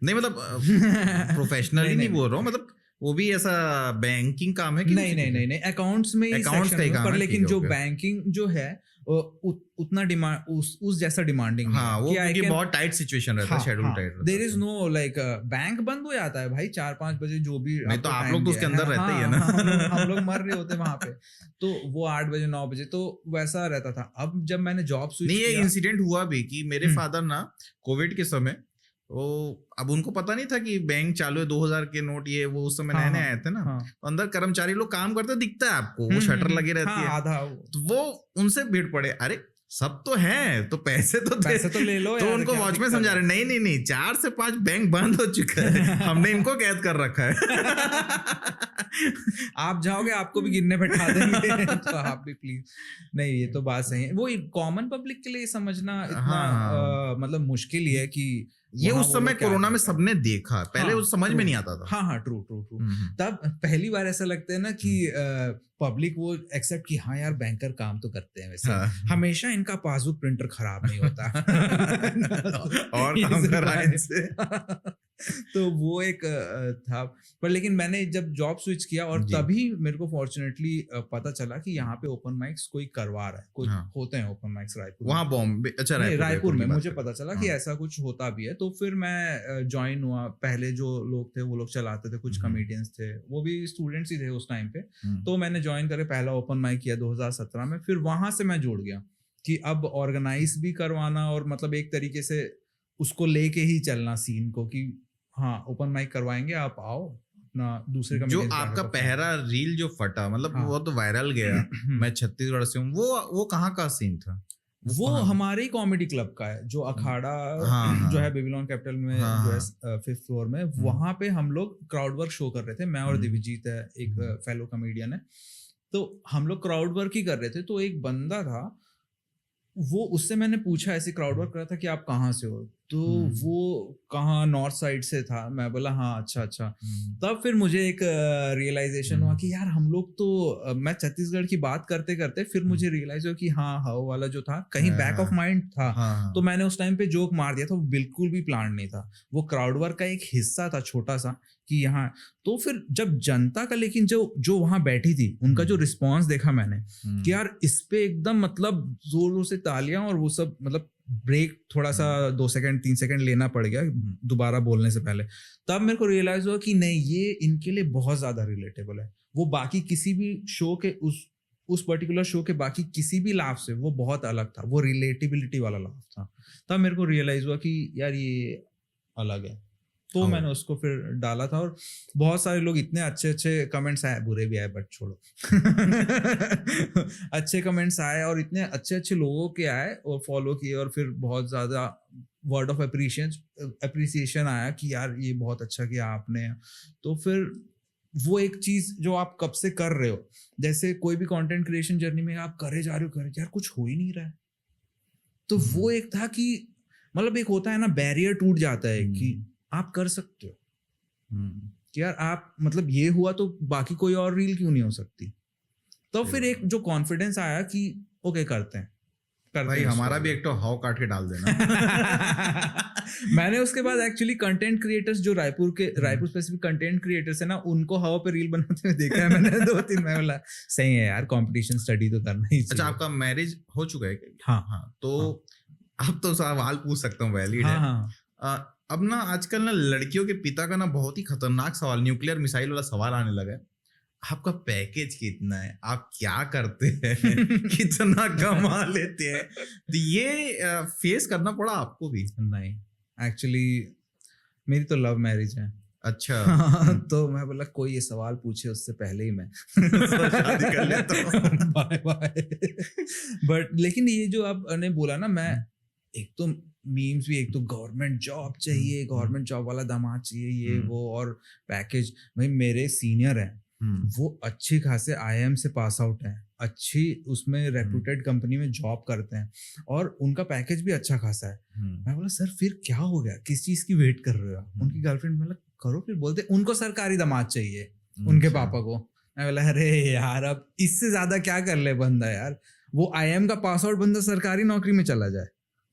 नहीं मतलब प्रोफेशनली नहीं बोल रहा हूँ, मतलब वो भी ऐसा बैंकिंग काम है कि नहीं अकाउंट्स में ही सेक्शन है, पर लेकिन जो बैंकिंग जो है उतना डिमांड उस जैसा डिमांडिंग हाँ, वो क्योंकि बहुत टाइट सिचुएशन रहता है, शेड्यूल टाइट रहता है। There is no like bank बंद हो जाता है भाई 4-5 बजे जो भी। नहीं तो आप लोग तो उसके अंदर रहते ही है ना। हम लोग मर रहे होते वहां पे, तो वो 8 बजे 9 बजे तो वैसा रहता था। अब जब मैंने जॉब स्विच किया, नहीं ये इंसिडेंट हुआ भी कि मेरे फादर ना कोविड के समय वो अब उनको पता नहीं था कि बैंक चालू है, 2000 के नोट ये वो उस समय नए नए आए थे ना। तो अंदर कर्मचारी लोग काम करते दिखता है आपको, वो शटर लगी रहती है आधा, तो वो उनसे भीड़ पड़े, अरे सब तो है तो पैसे तो ले लो। तो उनको वॉचमैन समझा रहे नहीं 4 से 5 बैंक बंद हो चुका है, हमने इनको कैद कर रखा है। आप जाओगे आपको भी गिनने बैठा देंगे। तो आप भी प्लीज। नहीं ये तो बात सही है, वो कॉमन पब्लिक के लिए समझना इतना मतलब मुश्किल ही है कि ये वहाँ उस वो समय लोग क्या कोरोना में करते हैं। सबने देखा, पहले हाँ, उस समझ में नहीं आता था। हाँ, ट्रू। हम्म, तब पहली बार ऐसा लगता है ना कि पब्लिक वो एक्सेप्ट कि हाँ यार बैंकर काम तो करते हैं वैसे, हाँ। हमेशा इनका पासबुक प्रिंटर खराब नहीं होता। और ये काम सिर्फ करा आए। इनसे। तो वो एक था। पर लेकिन मैंने जब जॉब स्विच किया और जी। तभी मेरे को फॉर्चुनेटली पता चला कि यहाँ पे ओपन माइक्स कोई करवा रहा है, कोई हाँ। होते हैं ओपन माइक्स रायपुर में। वहाँ बॉम्बे, अच्छा नहीं, रायपुर में की बात मुझे कर पता रहे चला हैं। कि हाँ। ऐसा कुछ होता भी है, तो फिर मैं ज्वाइन हुआ। पहले जो लोग थे वो लोग चलाते थे, कुछ कॉमेडियंस थे, वो भी स्टूडेंट्स ही थे उस टाइम पे। तो मैंने ज्वाइन करे, पहला ओपन माइक किया 2017 में। फिर वहां से मैं जुड़ गया कि अब ऑर्गेनाइज भी करवाना और मतलब एक तरीके से उसको लेके ही चलना सीन को कि हाँ ओपन माइक करवाएंगे, आप आओ अपना दूसरे जो कॉमेडियंस आपका पहला रील जो फटा, मतलब हाँ। वो तो वायरल गया, मैं छत्तीसगढ़ से हूँ, वो कहाँ का सीन था? वो कहाँ? हमारे ही कॉमेडी क्लब का है, जो अखाड़ा हाँ, जो है हाँ। बेबीलोन कैपिटल में हाँ, जो है हाँ। 5th फ्लोर में, वहां पे हम लोग क्राउड वर्क शो कर रहे थे। मैं और दिव्यजीत है, एक फेलो कॉमेडियन है। तो हम लोग क्राउड वर्क ही कर रहे थे। तो एक बंदा था, वो उससे मैंने पूछा, ऐसे क्राउड वर्क कर रहा था कि आप कहाँ से हो, तो वो कहाँ नॉर्थ साइड से था। मैं बोला हाँ अच्छा। तब फिर मुझे एक रियलाइजेशन हुआ कि यार हम लोग तो मैं छत्तीसगढ़ की बात करते करते फिर मुझे रियलाइज हुआ कि हाँ हाउ वाला जो था कहीं बैक ऑफ माइंड था। तो मैंने उस टाइम पे जोक मार दिया था, वो बिल्कुल भी प्लान नहीं था, वो क्राउड वर्क का एक हिस्सा था छोटा सा कि यहाँ। तो फिर जब जनता का, लेकिन जो वहां बैठी थी उनका जो रिस्पॉन्स देखा मैंने कि यार इस पे एकदम मतलब जोर जोर से तालियां और वो सब, मतलब ब्रेक थोड़ा सा 2 सेकंड 3 सेकंड लेना पड़ गया दोबारा बोलने से पहले। तब मेरे को रियलाइज हुआ कि नहीं, ये इनके लिए बहुत ज्यादा रिलेटेबल है। वो बाकी किसी भी शो के उस पर्टिकुलर शो के बाकी किसी भी लाभ से वो बहुत अलग था, वो रिलेटेबिलिटी वाला लाभ था। तब मेरे को रियलाइज हुआ कि यार ये अलग है। तो मैंने उसको फिर डाला था और बहुत सारे लोग, इतने अच्छे कमेंट्स आए, बुरे भी आए बट छोड़ो। अच्छे कमेंट्स आए और इतने अच्छे लोगों के आए और फॉलो किए, और फिर बहुत ज्यादा वर्ड ऑफ अप्रिसिएशन आया कि यार ये बहुत अच्छा किया आपने। तो फिर वो एक चीज जो आप कब से कर रहे हो, जैसे कोई भी कंटेंट क्रिएशन जर्नी में आप करे जा रहे हो, यार कुछ हो ही नहीं रहा है। तो वो एक था कि मतलब एक होता है ना, बैरियर टूट जाता है कि आप कर सकते हो कि यार आप, मतलब ये हुआ तो बाकी कोई और रील क्यों नहीं हो सकती। तो फिर एक जो कॉन्फिडेंस आया कि ओके करते हैं भाई हमारा भी एक तो हाव काट के डाल देना। मैंने उसके बाद एक्चुअली कंटेंट क्रिएटर्स जो रायपुर स्पेसिफिक कंटेंट क्रिएटर्स है ना, उनको हवा पे रील बनाते हुए देखा है मैंने 2-3। मैं बोला सही है यार, कंपटीशन स्टडी तो करना ही चाहिए। अच्छा, आपका मैरिज हो चुका है क्या? हाँ। तो अब तो सवाल पूछ सकता हूँ, वैलिड है। अब ना आजकल ना लड़कियों के पिता का ना बहुत ही खतरनाक सवाल, न्यूक्लियर मिसाइल वाला सवाल आने लगा है। आपका पैकेज कितना है, आप क्या करते हैं, कितना कमा लेते हैं? तो ये फेस करना पड़ा आपको भी? नहीं, एक्चुअली मेरी तो लव मैरिज है। अच्छा। तो मैं बोला कोई ये सवाल पूछे उससे पहले ही मैं शादी कर लेता हूँ। बाय। बट लेकिन ये जो आपने बोला ना, मैं एक तो मीम्स भी, एक तो गवर्नमेंट जॉब चाहिए, गवर्नमेंट जॉब वाला दामाद चाहिए, ये वो, और पैकेज। भाई मेरे सीनियर हैं, वो अच्छी खासे IIM से पास आउट है, अच्छी उसमें रेप्यूटेड कंपनी में जॉब करते हैं और उनका पैकेज भी अच्छा खासा है। मैं बोला सर फिर क्या हो गया, किस चीज की वेट कर रहे हो? उनकी गर्लफ्रेंड मतलब करो फिर, बोलते उनको सरकारी दामाद चाहिए उनके पापा को। मैं बोला अरे यार अब इससे ज्यादा क्या कर ले बंदा यार, वो IIM का पास आउट बंदा सरकारी नौकरी में चला जाए।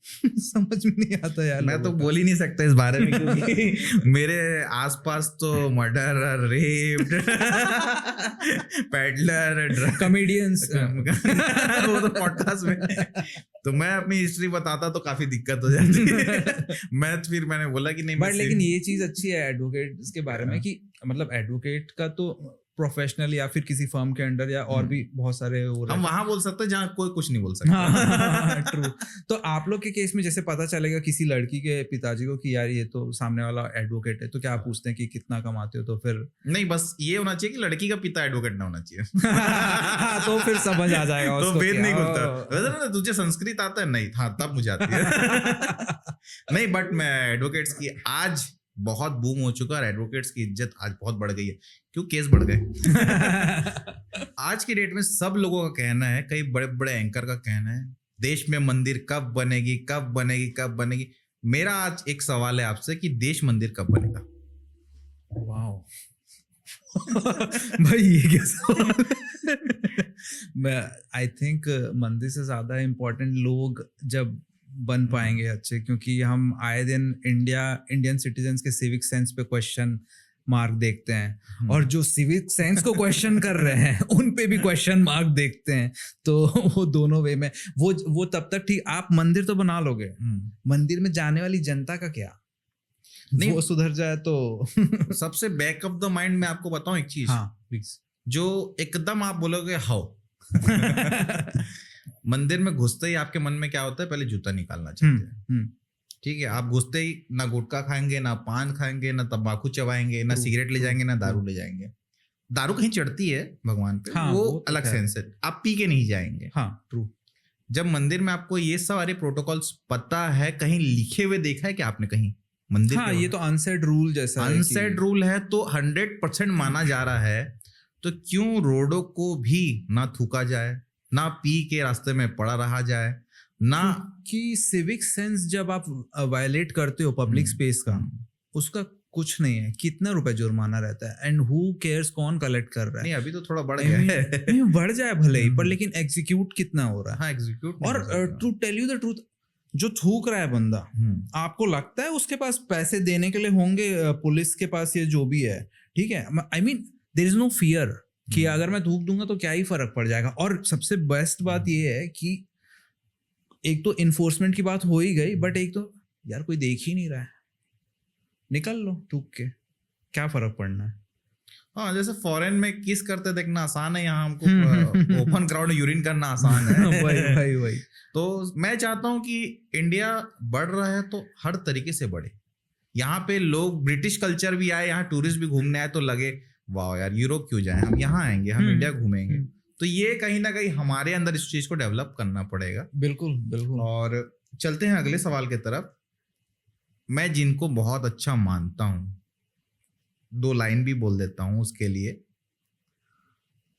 समझ में नहीं आता यार। मैं तो बोल ही नहीं सकता इस बारे में क्योंकि मेरे आसपास तो मर्डर, रेप, पेडलर, कॉमेडियंस वो तो पॉडकास्ट में, तो मैं अपनी हिस्ट्री बताता तो काफी दिक्कत हो जाती है। मैंने बोला कि नहीं, बट लेकिन ये चीज अच्छी है एडवोकेट के बारे में कि मतलब एडवोकेट का तो प्रोफेशनल या फिर किसी फर्म के अंडर या और भी बहुत सारे हम वहां बोल सकते हैं जहाँ कोई कुछ नहीं बोल सकता। ट्रू। तो आप लोग के केस में जैसे पता चलेगा किसी लड़की के पिताजी को कि यार ये तो सामने वाला एडवोकेट है, तो क्या आप पूछते हैं कि कितना कमाते हो? तो फिर नहीं, बस ये होना चाहिए कि लड़की का पिता एडवोकेट ना होना चाहिए। तो फिर समझ आ जाएगा उसको। तो वेद नहीं खुलता। तुझे संस्कृत आता है? नहीं। हाँ, तब मुझे आती है। नहीं, बट मैं एडवोकेट्स की आज बहुत बूम हो चुका है, एडवोकेट्स की इज्जत आज बहुत बढ़ गई है, क्यों केस बढ़ गए। आज की डेट में सब लोगों का कहना है, कई बड़े बड़े एंकर का कहना है, देश में मंदिर कब बनेगी, कब बनेगी, कब बनेगी। मेरा आज एक सवाल है आपसे कि देश मंदिर कब बनेगा? वाओ भाई ये क्या सवाल है? मैं आई थिंक मंदिर से ज्यादा इम्पोर्टेंट लोग जब बन पाएंगे अच्छे, क्योंकि हम आए दिन इंडियन सिटीजन्स के सिविक सेंस पे क्वेश्चन मार्क देखते हैं, और जो सिविक सेंस को क्वेश्चन कर रहे हैं उन पे भी क्वेश्चन मार्क देखते हैं। तो वो दोनों वे में वो तब तक ठीक, आप मंदिर तो बना लोगे, मंदिर में जाने वाली जनता का क्या, नहीं वो सुधर जाए तो सबसे बैक ऑफ द माइंड में आपको बताऊं एक चीज, हाँ प्लीज, जो एकदम आप बोलोगे हाउ मंदिर में घुसते ही आपके मन में क्या होता है? पहले जूता निकालना चाहते हैं, ठीक है? आप घुसते ही ना गुटखा खाएंगे, ना पान खाएंगे, ना तंबाकू चबाएंगे, ना सिगरेट ले जाएंगे, ना दारू ले जाएंगे। दारू कहीं चढ़ती है भगवान पे, हाँ, वो तो अलग सेंस है, आप पी के नहीं जाएंगे। हाँ ट्रू। जब मंदिर में आपको ये सारे प्रोटोकॉल्स पता है, कहीं लिखे हुए देखा है कि आपने कहीं मंदिर? हाँ, ये तो अनसेड रूल जैसा है, अनसेड रूल है, तो 100% माना जा रहा है। तो क्यों रोडों को भी ना थूका जाए, ना पी के रास्ते में पड़ा रहा जाए, ना कि सिविक सेंस जब आप वायलेट करते हो पब्लिक स्पेस का, उसका कुछ नहीं है, कितना रुपए जुर्माना रहता है, एंड हु केयर्स कौन कलेक्ट कर रहा है? नहीं अभी तो थोड़ा बढ़ गया है। नहीं बढ़ जाए भले ही, पर लेकिन एग्जीक्यूट कितना हो रहा है? हाँ एग्जीक्यूट। और to tell you the truth, जो थूक रहा है बंदा, आपको लगता है उसके पास पैसे देने के लिए होंगे, पुलिस के पास ये जो भी है, ठीक है? I mean there is no fear कि अगर मैं थूक दूंगा तो क्या ही फर्क पड़ जाएगा। और सबसे बेस्ट बात ये है कि एक तो इन्फोर्समेंट की बात हो ही गई, बट एक तो यार कोई देख ही नहीं रहा है, निकल लो थूक के, क्या फर्क पड़ना है? हाँ, जैसे फॉरेन में किस करते देखना आसान है, यहाँ हमको ओपन क्राउड में यूरिन करना आसान है। वही तो मैं चाहता हूँ कि इंडिया बढ़ रहा है तो हर तरीके से बढ़े। यहाँ पे लोग ब्रिटिश कल्चर भी आए, यहाँ टूरिस्ट भी घूमने आए तो लगे वाह यार यूरोप क्यों जाए, हम यहाँ आएंगे, हम इंडिया घूमेंगे। तो ये कहीं ना कहीं हमारे अंदर इस चीज को डेवलप करना पड़ेगा। बिल्कुल बिल्कुल। और चलते हैं अगले सवाल की तरफ। मैं जिनको बहुत अच्छा मानता हूँ, 2 लाइन भी बोल देता हूँ उसके लिए।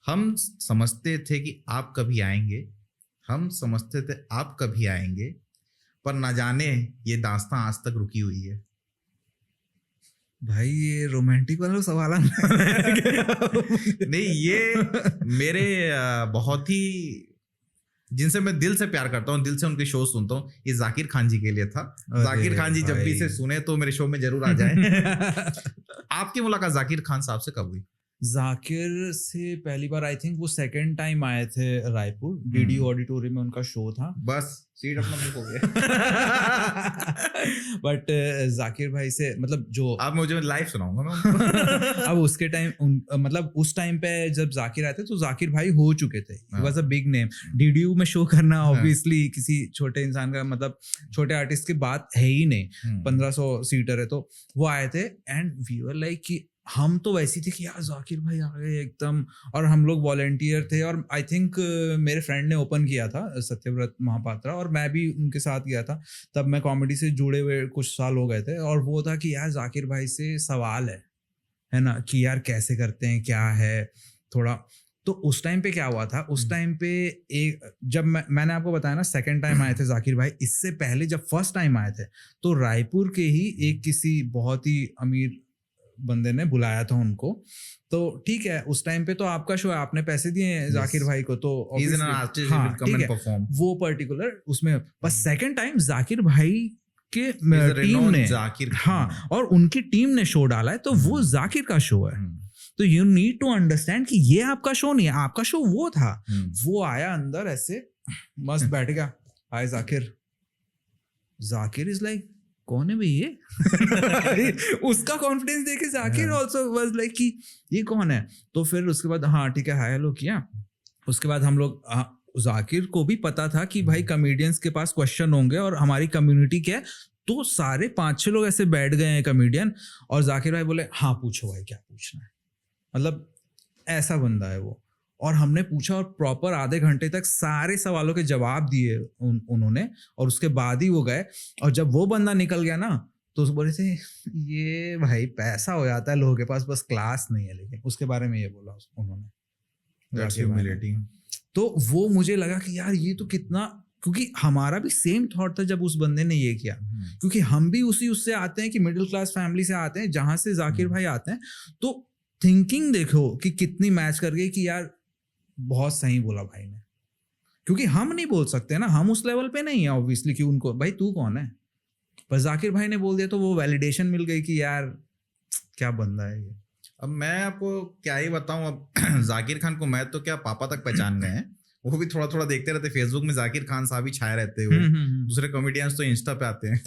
हम समझते थे कि आप कभी आएंगे, हम समझते थे आप कभी आएंगे, पर ना जाने ये दास्तां आज तक रुकी हुई है। भाई ये रोमांटिक वाला सवाल नहीं, ये मेरे बहुत ही, जिनसे मैं दिल से प्यार करता हूँ, दिल से उनके शो सुनता हूँ, ये जाकिर खान जी के लिए था। जाकिर खान जी जब भी इसे सुने तो मेरे शो में जरूर आ जाए। आपकी मुलाकात जाकिर खान साहब से कब हुई? जाकिर से पहली बार आई थिंक वो सेकंड टाइम आए थे रायपुर, डीडी ऑडिटोरियम में उनका शो था। बस सीट अपना बुक हो गया। बट जाकिर भाई से मतलब जो आप मुझे लाइव सुनाऊंगा मैं। अब उसके टाइम मतलब उस टाइम पे जब जाकिर आए थे तो जाकिर भाई हो चुके थे, he was a big name. DDU में शो करना ऑब्वियसली किसी छोटे इंसान का, मतलब छोटे आर्टिस्ट की बात है ही नहीं। 1500 सीटर है, तो वो आए थे एंड वी वर लाइक कि हम तो वैसी थे कि यार जाकिर भाई आ गए एकदम। और हम लोग वॉलंटियर थे, और आई थिंक मेरे फ्रेंड ने ओपन किया था, सत्यव्रत महापात्रा, और मैं भी उनके साथ गया था। तब मैं कॉमेडी से जुड़े हुए कुछ साल हो गए थे, और वो था कि यार जाकिर भाई से सवाल है ना, कि यार कैसे करते हैं, क्या है थोड़ा। तो उस टाइम पे क्या हुआ था, उस टाइम पे एक जब मैंने आपको बताया ना सेकंड टाइम आए थे जाकिर भाई, इससे पहले जब फर्स्ट टाइम आए थे तो रायपुर के ही एक किसी बहुत ही अमीर बंदे ने बुलाया था उनको। तो ठीक है, उस टाइम पे तो आपका शो है, आपने पैसे दिए जाकिर भाई को, तो हाँ ठीक है वो पर्टिकुलर उसमें। बस सेकंड टाइम जाकिर भाई के टीम ने, हाँ, और उनकी टीम ने शो डाला है, तो वो जाकिर का शो है। तो यू नीड टू अंडरस्टैंड कि ये आपका शो नहीं है, आपका शो वो था। वो आया अंदर ऐसे मस्त बैठ गया, हाय जाकिर। जाकिर इज लाइक कौन है भाई ये? उसका कॉन्फिडेंस देखे जाकिर आल्सो वाज लाइक कि ये कौन है। तो फिर उसके बाद हाँ ठीक है हाय हेलो किया। उसके बाद हम लोग, जाकिर को भी पता था कि भाई कॉमेडियंस के पास क्वेश्चन होंगे और हमारी कम्युनिटी क्या है, तो सारे 5-6 लोग ऐसे बैठ गए हैं कॉमेडियन, और जाकिर भाई बोले हाँ पूछो भाई क्या पूछना है। मतलब ऐसा बंदा है वो। और हमने पूछा और प्रॉपर आधे घंटे तक सारे सवालों के जवाब दिए उन्होंने, और उसके बाद ही वो गए। और जब वो बंदा निकल गया ना, तो उस बोले थे ये भाई पैसा हो जाता है लोगों के पास, बस क्लास नहीं है। लेकिन उसके बारे में ये बोला उन्होंने। तो वो मुझे लगा कि यार ये तो कितना क्योंकि हमारा भी सेम थॉट था जब उस बंदे ने ये किया, क्योंकि हम भी उससे आते हैं कि मिडिल क्लास फैमिली से आते हैं जहां से जाकिर भाई आते हैं। तो थिंकिंग देखो कि कितनी मैच कर गई कि यार बहुत सही बोला भाई ने, क्योंकि हम नहीं बोल सकते ना, हम उस लेवल पे नहीं है ऑब्वियसली कि उनको भाई तू कौन है, पर जाकिर भाई ने बोल दिया तो वो वैलिडेशन मिल गई कि यार क्या बंदा है ये। अब मैं आपको क्या ही बताऊं, अब जाकिर खान को मैं तो क्या पापा तक पहचान गए हैं, वो भी थोड़ा थोड़ा देखते रहते फेसबुक में, जाकिर खान साहब ही छाए रहते हुए, दूसरे कॉमेडियंस तो इंस्टा पे आते हैं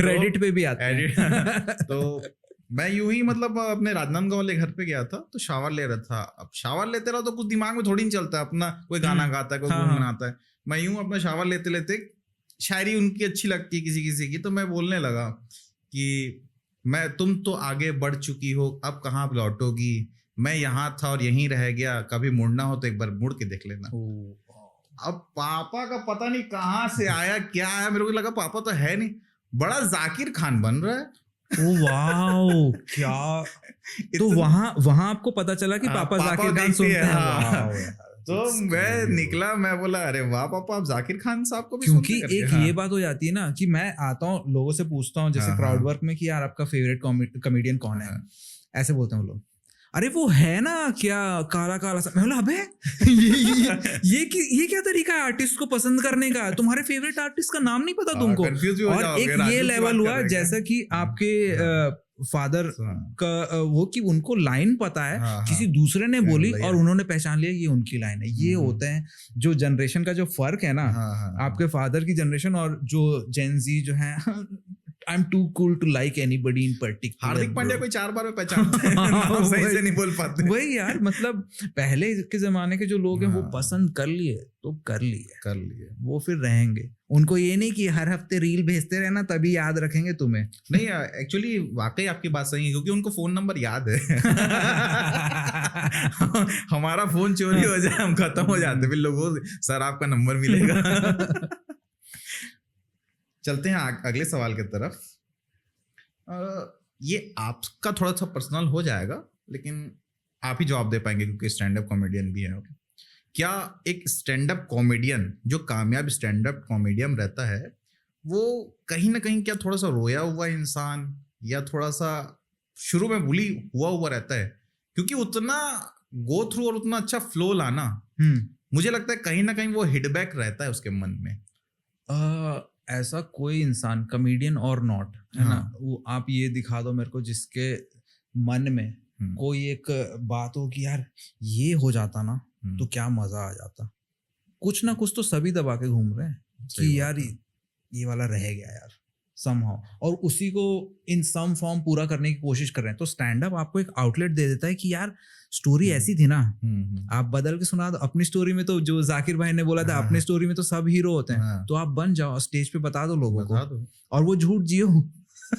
रेडिट पे भी आते हैं तो मैं यूं ही मतलब अपने राजनांदगांव वाले घर पे गया था, तो शावर ले रहा था। अब शावर लेते रहो तो कुछ दिमाग में थोड़ी नहीं चलता, अपना कोई गाना गाता है, कोई गुनगुनाता है। मैं यूं अपना शावर लेते लेते शायरी उनकी अच्छी लगती है किसी किसी की, तो मैं बोलने लगा कि तुम तो आगे बढ़ चुकी हो, अब कहाँ लौटोगी, मैं यहाँ था और यहीं रह गया, कभी मुड़ना हो तो एक बार मुड़ के देख लेना। अब पापा का पता नहीं कहाँ से आया, क्या आया, मेरे को लगा पापा तो है नहीं, बड़ा जाकिर खान बन रहा है। ओ वाओ क्या तो वहां आपको पता चला कि पापा जाकिर खान सुनते हैं। तो मैं निकला, मैं बोला अरे वाह पापा, आप जाकिर खान साहब को भी क्योंकि एक ये बात हो जाती है ना कि मैं आता हूँ लोगों से पूछता हूँ जैसे क्राउड वर्क में कि यार आपका फेवरेट कॉमेडियन कौन है, ऐसे बोलते हैं वो लोग, अरे वो है ना क्या काला काला सा। मैं बोला अबे ये क्या तरीका है आर्टिस्ट को पसंद करने का, तुम्हारे फेवरेट आर्टिस्ट का नाम नहीं पता तुमको। और एक ये लेवल हुआ जैसा कि आपके फादर का वो कि उनको लाइन पता है, किसी दूसरे ने बोली और उन्होंने पहचान लिया ये उनकी लाइन है। ये होते हैं जो जनरेशन का जो फर्क है ना, आपके फादर की जनरेशन और जो जेन जी जो है, I'm too cool to like anybody in particular. Hardik Pandya कोई 4 बार में पहचानते हैं, सही से नहीं बोल पाते। वही यार, मतलब पहले के जमाने के जो लोग हैं वो पसंद कर लिए तो कर लिए, वो फिर रहेंगे। उनको ये नहीं कि हर हफ्ते रील भेजते रहना तभी याद रखेंगे तुम्हें। नहीं, एक्चुअली वाकई आपकी बात सही है, क्योंकि उनको फोन नंबर याद है हमारा फोन चोरी हो जाए हम खत्म हो जाते, फिर लोगों सर आपका नंबर मिलेगा चलते हैं अगले सवाल की तरफ। ये आपका थोड़ा सा पर्सनल हो जाएगा, लेकिन आप ही जवाब दे पाएंगे क्योंकि स्टैंड अप कॉमेडियन भी है। क्या एक स्टैंड अप कॉमेडियन जो कामयाब स्टैंड अप कॉमेडियन रहता है, वो कहीं ना कहीं क्या थोड़ा सा रोया हुआ इंसान या थोड़ा सा शुरू में बुली हुआ रहता है? क्योंकि उतना गो थ्रू और उतना अच्छा फ्लो लाना, मुझे लगता है कहीं ना कहीं वो हिडबैक रहता है उसके मन में। ऐसा कोई इंसान कॉमेडियन और नॉट है ना, वो आप ये दिखा दो मेरे को जिसके मन में कोई एक बात हो कि यार ये हो जाता ना तो क्या मजा आ जाता। कुछ ना कुछ तो सभी दबा के घूम रहे हैं कि यार ये वाला रह गया यार somehow, और उसी को इन सम फॉर्म पूरा करने की कोशिश कर रहे हैं। तो स्टैंड अप आपको एक आउटलेट दे देता है कि यार स्टोरी ऐसी थी ना, आप बदल के सुना दो। अपनी स्टोरी में तो जो जाकिर भाई ने बोला था, अपनी स्टोरी में तो सब हीरो होते हैं, तो आप बन जाओ, स्टेज पे बता दो लोगों को और वो झूठ जियो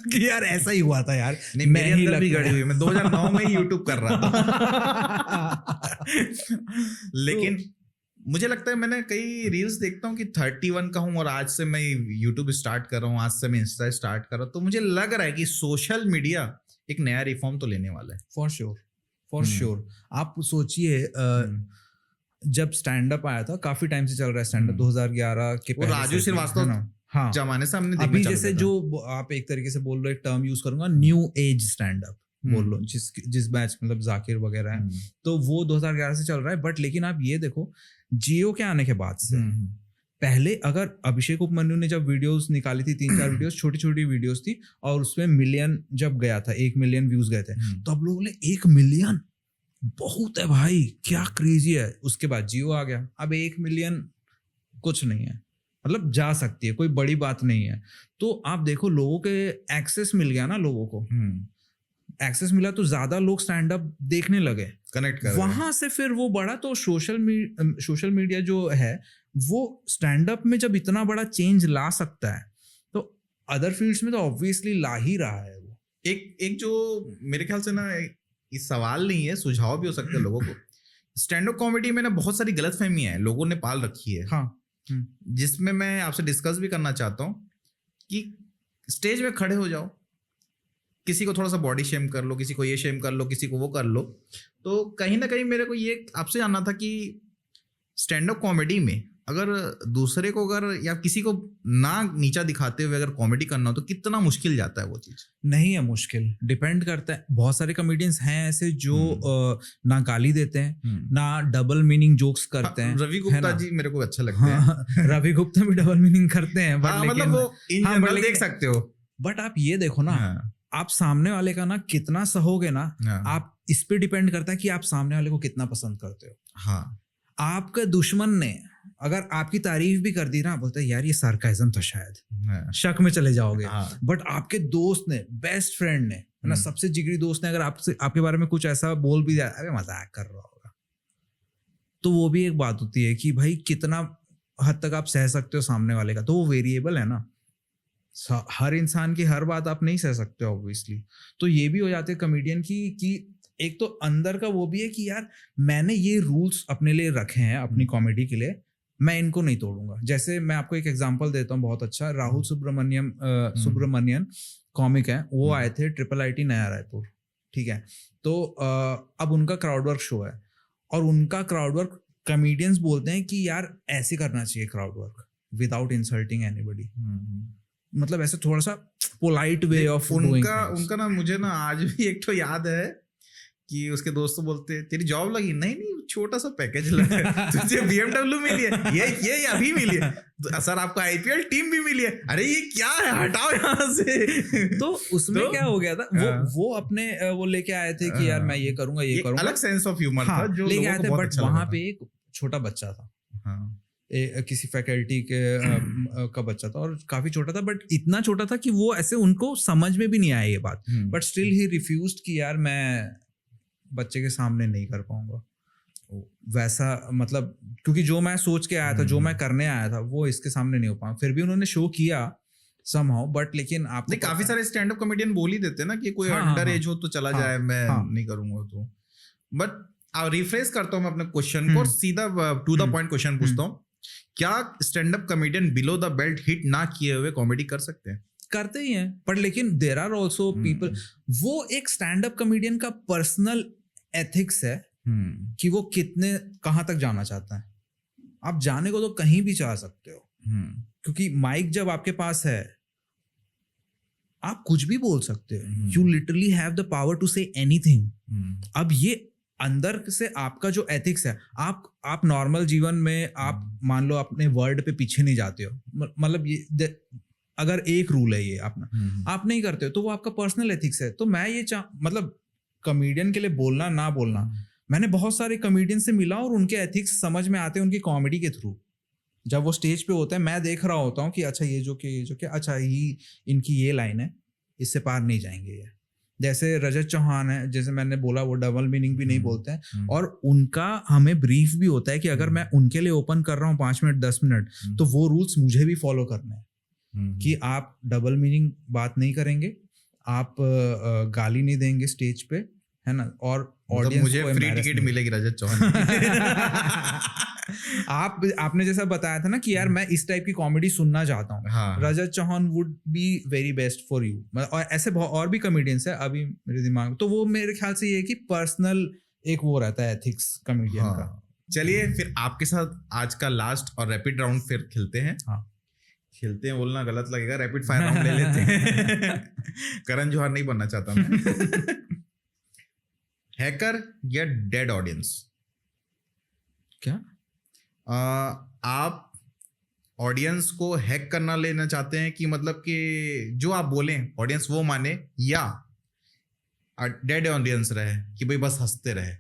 कि यार ऐसा ही हुआ था यार। नहीं, मेरे अंदर भी गड़ी हुई, मैं 2009 में ही यूट्यूब कर रहा था लेकिन मुझे लगता है मैंने कई रील्स देखता हूँ कि 31 का हूँ और आज से मैं यूट्यूब स्टार्ट कर रहा हूँ, आज से मैं इंस्टा स्टार्ट कर रहा हूँ, तो मुझे लग रहा है कि सोशल मीडिया एक नया रिफॉर्म तो लेने वाला है। For sure. आप सोचिए जब स्टैंड अप आया था, काफी टाइम से चल रहा है स्टैंड अप, 2011 के पहले, राजू श्रीवास्तव जमाने से हमने अभी जैसे जो आप एक तरीके से बोल रहे, टर्म यूज करूंगा, न्यू एज स्टैंड अप बोल लो, जिस बैच मतलब जाकिर वगैरह है, तो वो 2011 से चल रहा है। बट लेकिन आप ये देखो जियो के आने के बाद से, पहले अगर अभिषेक उपमन्यु ने जब वीडियोस निकाली थी, 3-4 वीडियोस, छोटी छोटी वीडियोस थी, और उसमें मिलियन जब गया था, 1 मिलियन व्यूज गए थे, तो अब लोगों ने 1 मिलियन बहुत है भाई, क्या क्रेजी है। उसके बाद जियो आ गया, अब 1 मिलियन कुछ नहीं है, मतलब जा सकती है, कोई बड़ी बात नहीं है। तो आप देखो लोगों के एक्सेस मिल गया ना, लोगों को एक्सेस मिला तो ज्यादा लोग स्टैंड अप देखने लगे, कनेक्ट कर वहां से फिर वो बढ़ा। तो सोशल मीडिया जो है वो स्टैंड अप में जब इतना बड़ा चेंज ला सकता है, तो अदर फील्ड्स में तो ऑब्वियसली ला ही रहा है वो। एक जो मेरे ख्याल से ना, इस सवाल नहीं है, सुझाव भी हो सकते हैं लोगों को। स्टैंड अप कॉमेडी में ना बहुत सारी गलतफहमियां हैं लोगों ने पाल रखी है, जिसमें मैं आपसे डिस्कस भी करना चाहता हूँ कि स्टेज में खड़े हो जाओ, किसी को थोड़ा सा बॉडी शेम कर लो, किसी को ये शेम कर लो, किसी को वो कर लो। तो कहीं ना कहीं मेरे को ये आपसे जानना था कि स्टैंड अप कॉमेडी में अगर दूसरे को अगर या किसी को ना नीचा दिखाते हुए अगर कॉमेडी करना हो तो कितना मुश्किल जाता है वो चीज? नहीं है मुश्किल, डिपेंड करता है। बहुत सारे कॉमेडियंस हैं ऐसे जो ना गाली देते हैं, ना डबल मीनिंग जोक्स करते हैं। रवि गुप्ता जी मेरे को अच्छा लगता है। रवि गुप्ता भी डबल मीनिंग करते हैं, बट मतलब वो इन जनरल देख सकते हो। बट आप ये देखो ना, आप सामने वाले का ना कितना सहोगे ना, आप इस पे डिपेंड करता है कि आप सामने वाले को कितना पसंद करते हो। हाँ, आपके दुश्मन ने अगर आपकी तारीफ भी कर दी ना, बोलते हैं यार ये सार्काइज्म था शायद, शक में चले जाओगे। बट आपके दोस्त ने, बेस्ट फ्रेंड ने, है ना, सबसे जिगरी दोस्त ने अगर आपसे आपके बारे में कुछ ऐसा बोल भी दिया, अरे मजाक कर रहा होगा, तो वो भी एक बात होती है कि भाई कितना हद तक आप सह सकते हो सामने वाले का। तो वो वेरिएबल है ना, हर इंसान की हर बात आप नहीं सह सकते ऑब्वियसली। तो ये भी हो जाते हैं कॉमेडियन की कि एक तो अंदर का वो भी है कि यार मैंने ये रूल्स अपने लिए रखे हैं अपनी कॉमेडी के लिए, मैं इनको नहीं तोड़ूंगा। जैसे मैं आपको एक एग्जांपल देता हूँ बहुत अच्छा। राहुल सुब्रमण्यन कॉमिक है, वो आए थे IIIT नया रायपुर, ठीक है। तो अब उनका क्राउड वर्क शो है और उनका क्राउड वर्क कॉमेडियंस बोलते हैं कि यार ऐसे करना चाहिए crowd work without insulting anybody, मतलब ऐसे थोड़ा सा पोलाइट वे ऑफ उनका ना मुझे ना आज भी एक तो याद है कि उसके दोस्तों बोलते तेरी जॉब लगी, नहीं छोटा सा पैकेज लगा, तुझे BMW मिली है, ये अभी मिली है, सर आपको IPL टीम भी मिली है, अरे ये क्या है, हटाओ यहाँ से। तो उसमें क्या हो गया था, वो अपने वो लेके आए थे कि यार मैं ये करूंगा, ये करूंगा, अलग सेंस ऑफ ह्यूमर था जो लेके आए थे। बट अच्छा वहां पे एक छोटा बच्चा था, किसी फैकल्टी के का बच्चा था और काफी छोटा था, बट इतना छोटा था कि वो ऐसे उनको समझ में भी नहीं आया ये बात, बट स्टिल ही रिफ्यूज्ड कि यार मैं बच्चे के सामने नहीं कर पाऊंगा वैसा, मतलब क्योंकि जो मैं सोच के आया था, जो मैं करने आया था, वो इसके सामने नहीं हो पाया। फिर भी उन्होंने शो किया समहाउ, बट लेकिन आप काफी सारे स्टैंड अप कॉमेडियन बोल ही देते हैं ना कि कोई अंडर एज हो तो चला जाए, मैं नहीं करूंगा। तो बट रिफ्रेश करता हूँ मैं अपने क्वेश्चन को और सीधा टू द पॉइंट क्वेश्चन पूछता हूँ, क्या stand up comedian below the belt hit ना किए हुए कॉमेडी कर सकते हैं? करते ही हैं, पर लेकिन देयर आर आल्सो पीपल, वो एक स्टैंड अप कॉमेडियन का पर्सनल एथिक्स है कि वो कितने कहां तक जाना चाहता है। आप जाने को तो कहीं भी चाह सकते हो, क्योंकि माइक जब आपके पास है आप कुछ भी बोल सकते हो, you literally have the power to say anything. अब ये अंदर से आपका जो एथिक्स है, आप नॉर्मल जीवन में आप मान लो अपने वर्ड पे पीछे नहीं जाते हो, मतलब ये अगर एक रूल है ये अपना, आप नहीं करते हो तो वो आपका पर्सनल एथिक्स है। तो मैं ये मतलब कॉमेडियन के लिए बोलना ना बोलना, मैंने बहुत सारे कॉमेडियन से मिला और उनके एथिक्स समझ में आते हैं उनकी कॉमेडी के थ्रू। जब वो स्टेज पे होते हैं मैं देख रहा होता हूँ कि अच्छा ये जो कि अच्छा ये इनकी ये लाइन है, इससे पार नहीं जाएंगे ये। जैसे रजत चौहान है, जैसे मैंने बोला, वो डबल मीनिंग भी नहीं बोलते हैं और उनका हमें ब्रीफ भी होता है कि अगर मैं उनके लिए ओपन कर रहा हूँ 5 मिनट 10 मिनट, तो वो रूल्स मुझे भी फॉलो करने हैं कि आप डबल मीनिंग बात नहीं करेंगे, आप गाली नहीं देंगे स्टेज पे, है ना, और ऑडियंस मुझे फ्री टिकट मिलेगी रजत चौहान। आपने जैसा बताया था ना कि यार मैं इस टाइप की कॉमेडी सुनना चाहता हूँ, Rajat Chauhan would be very best for you. और ऐसे और भी कॉमेडियंस है अभी मेरे दिमाग में, तो वो मेरे ख्याल से ये है कि पर्सनल एक वो रहता है एथिक्स कॉमेडियन का। चलिए फिर आपके साथ आज का लास्ट और रैपिड राउंड फिर खेलते हैं। खेलते हैं बोलना गलत लगेगा, रैपिड फायर राउंड ले लेते हैं। करण जौहर नहीं बनना चाहता मैं। हैकर या डेड ऑडियंस? क्या आप ऑडियंस को हैक करना लेना चाहते हैं कि मतलब कि जो आप बोलें ऑडियंस वो माने, या डेड ऑडियंस रहे कि भाई बस हंसते रहे?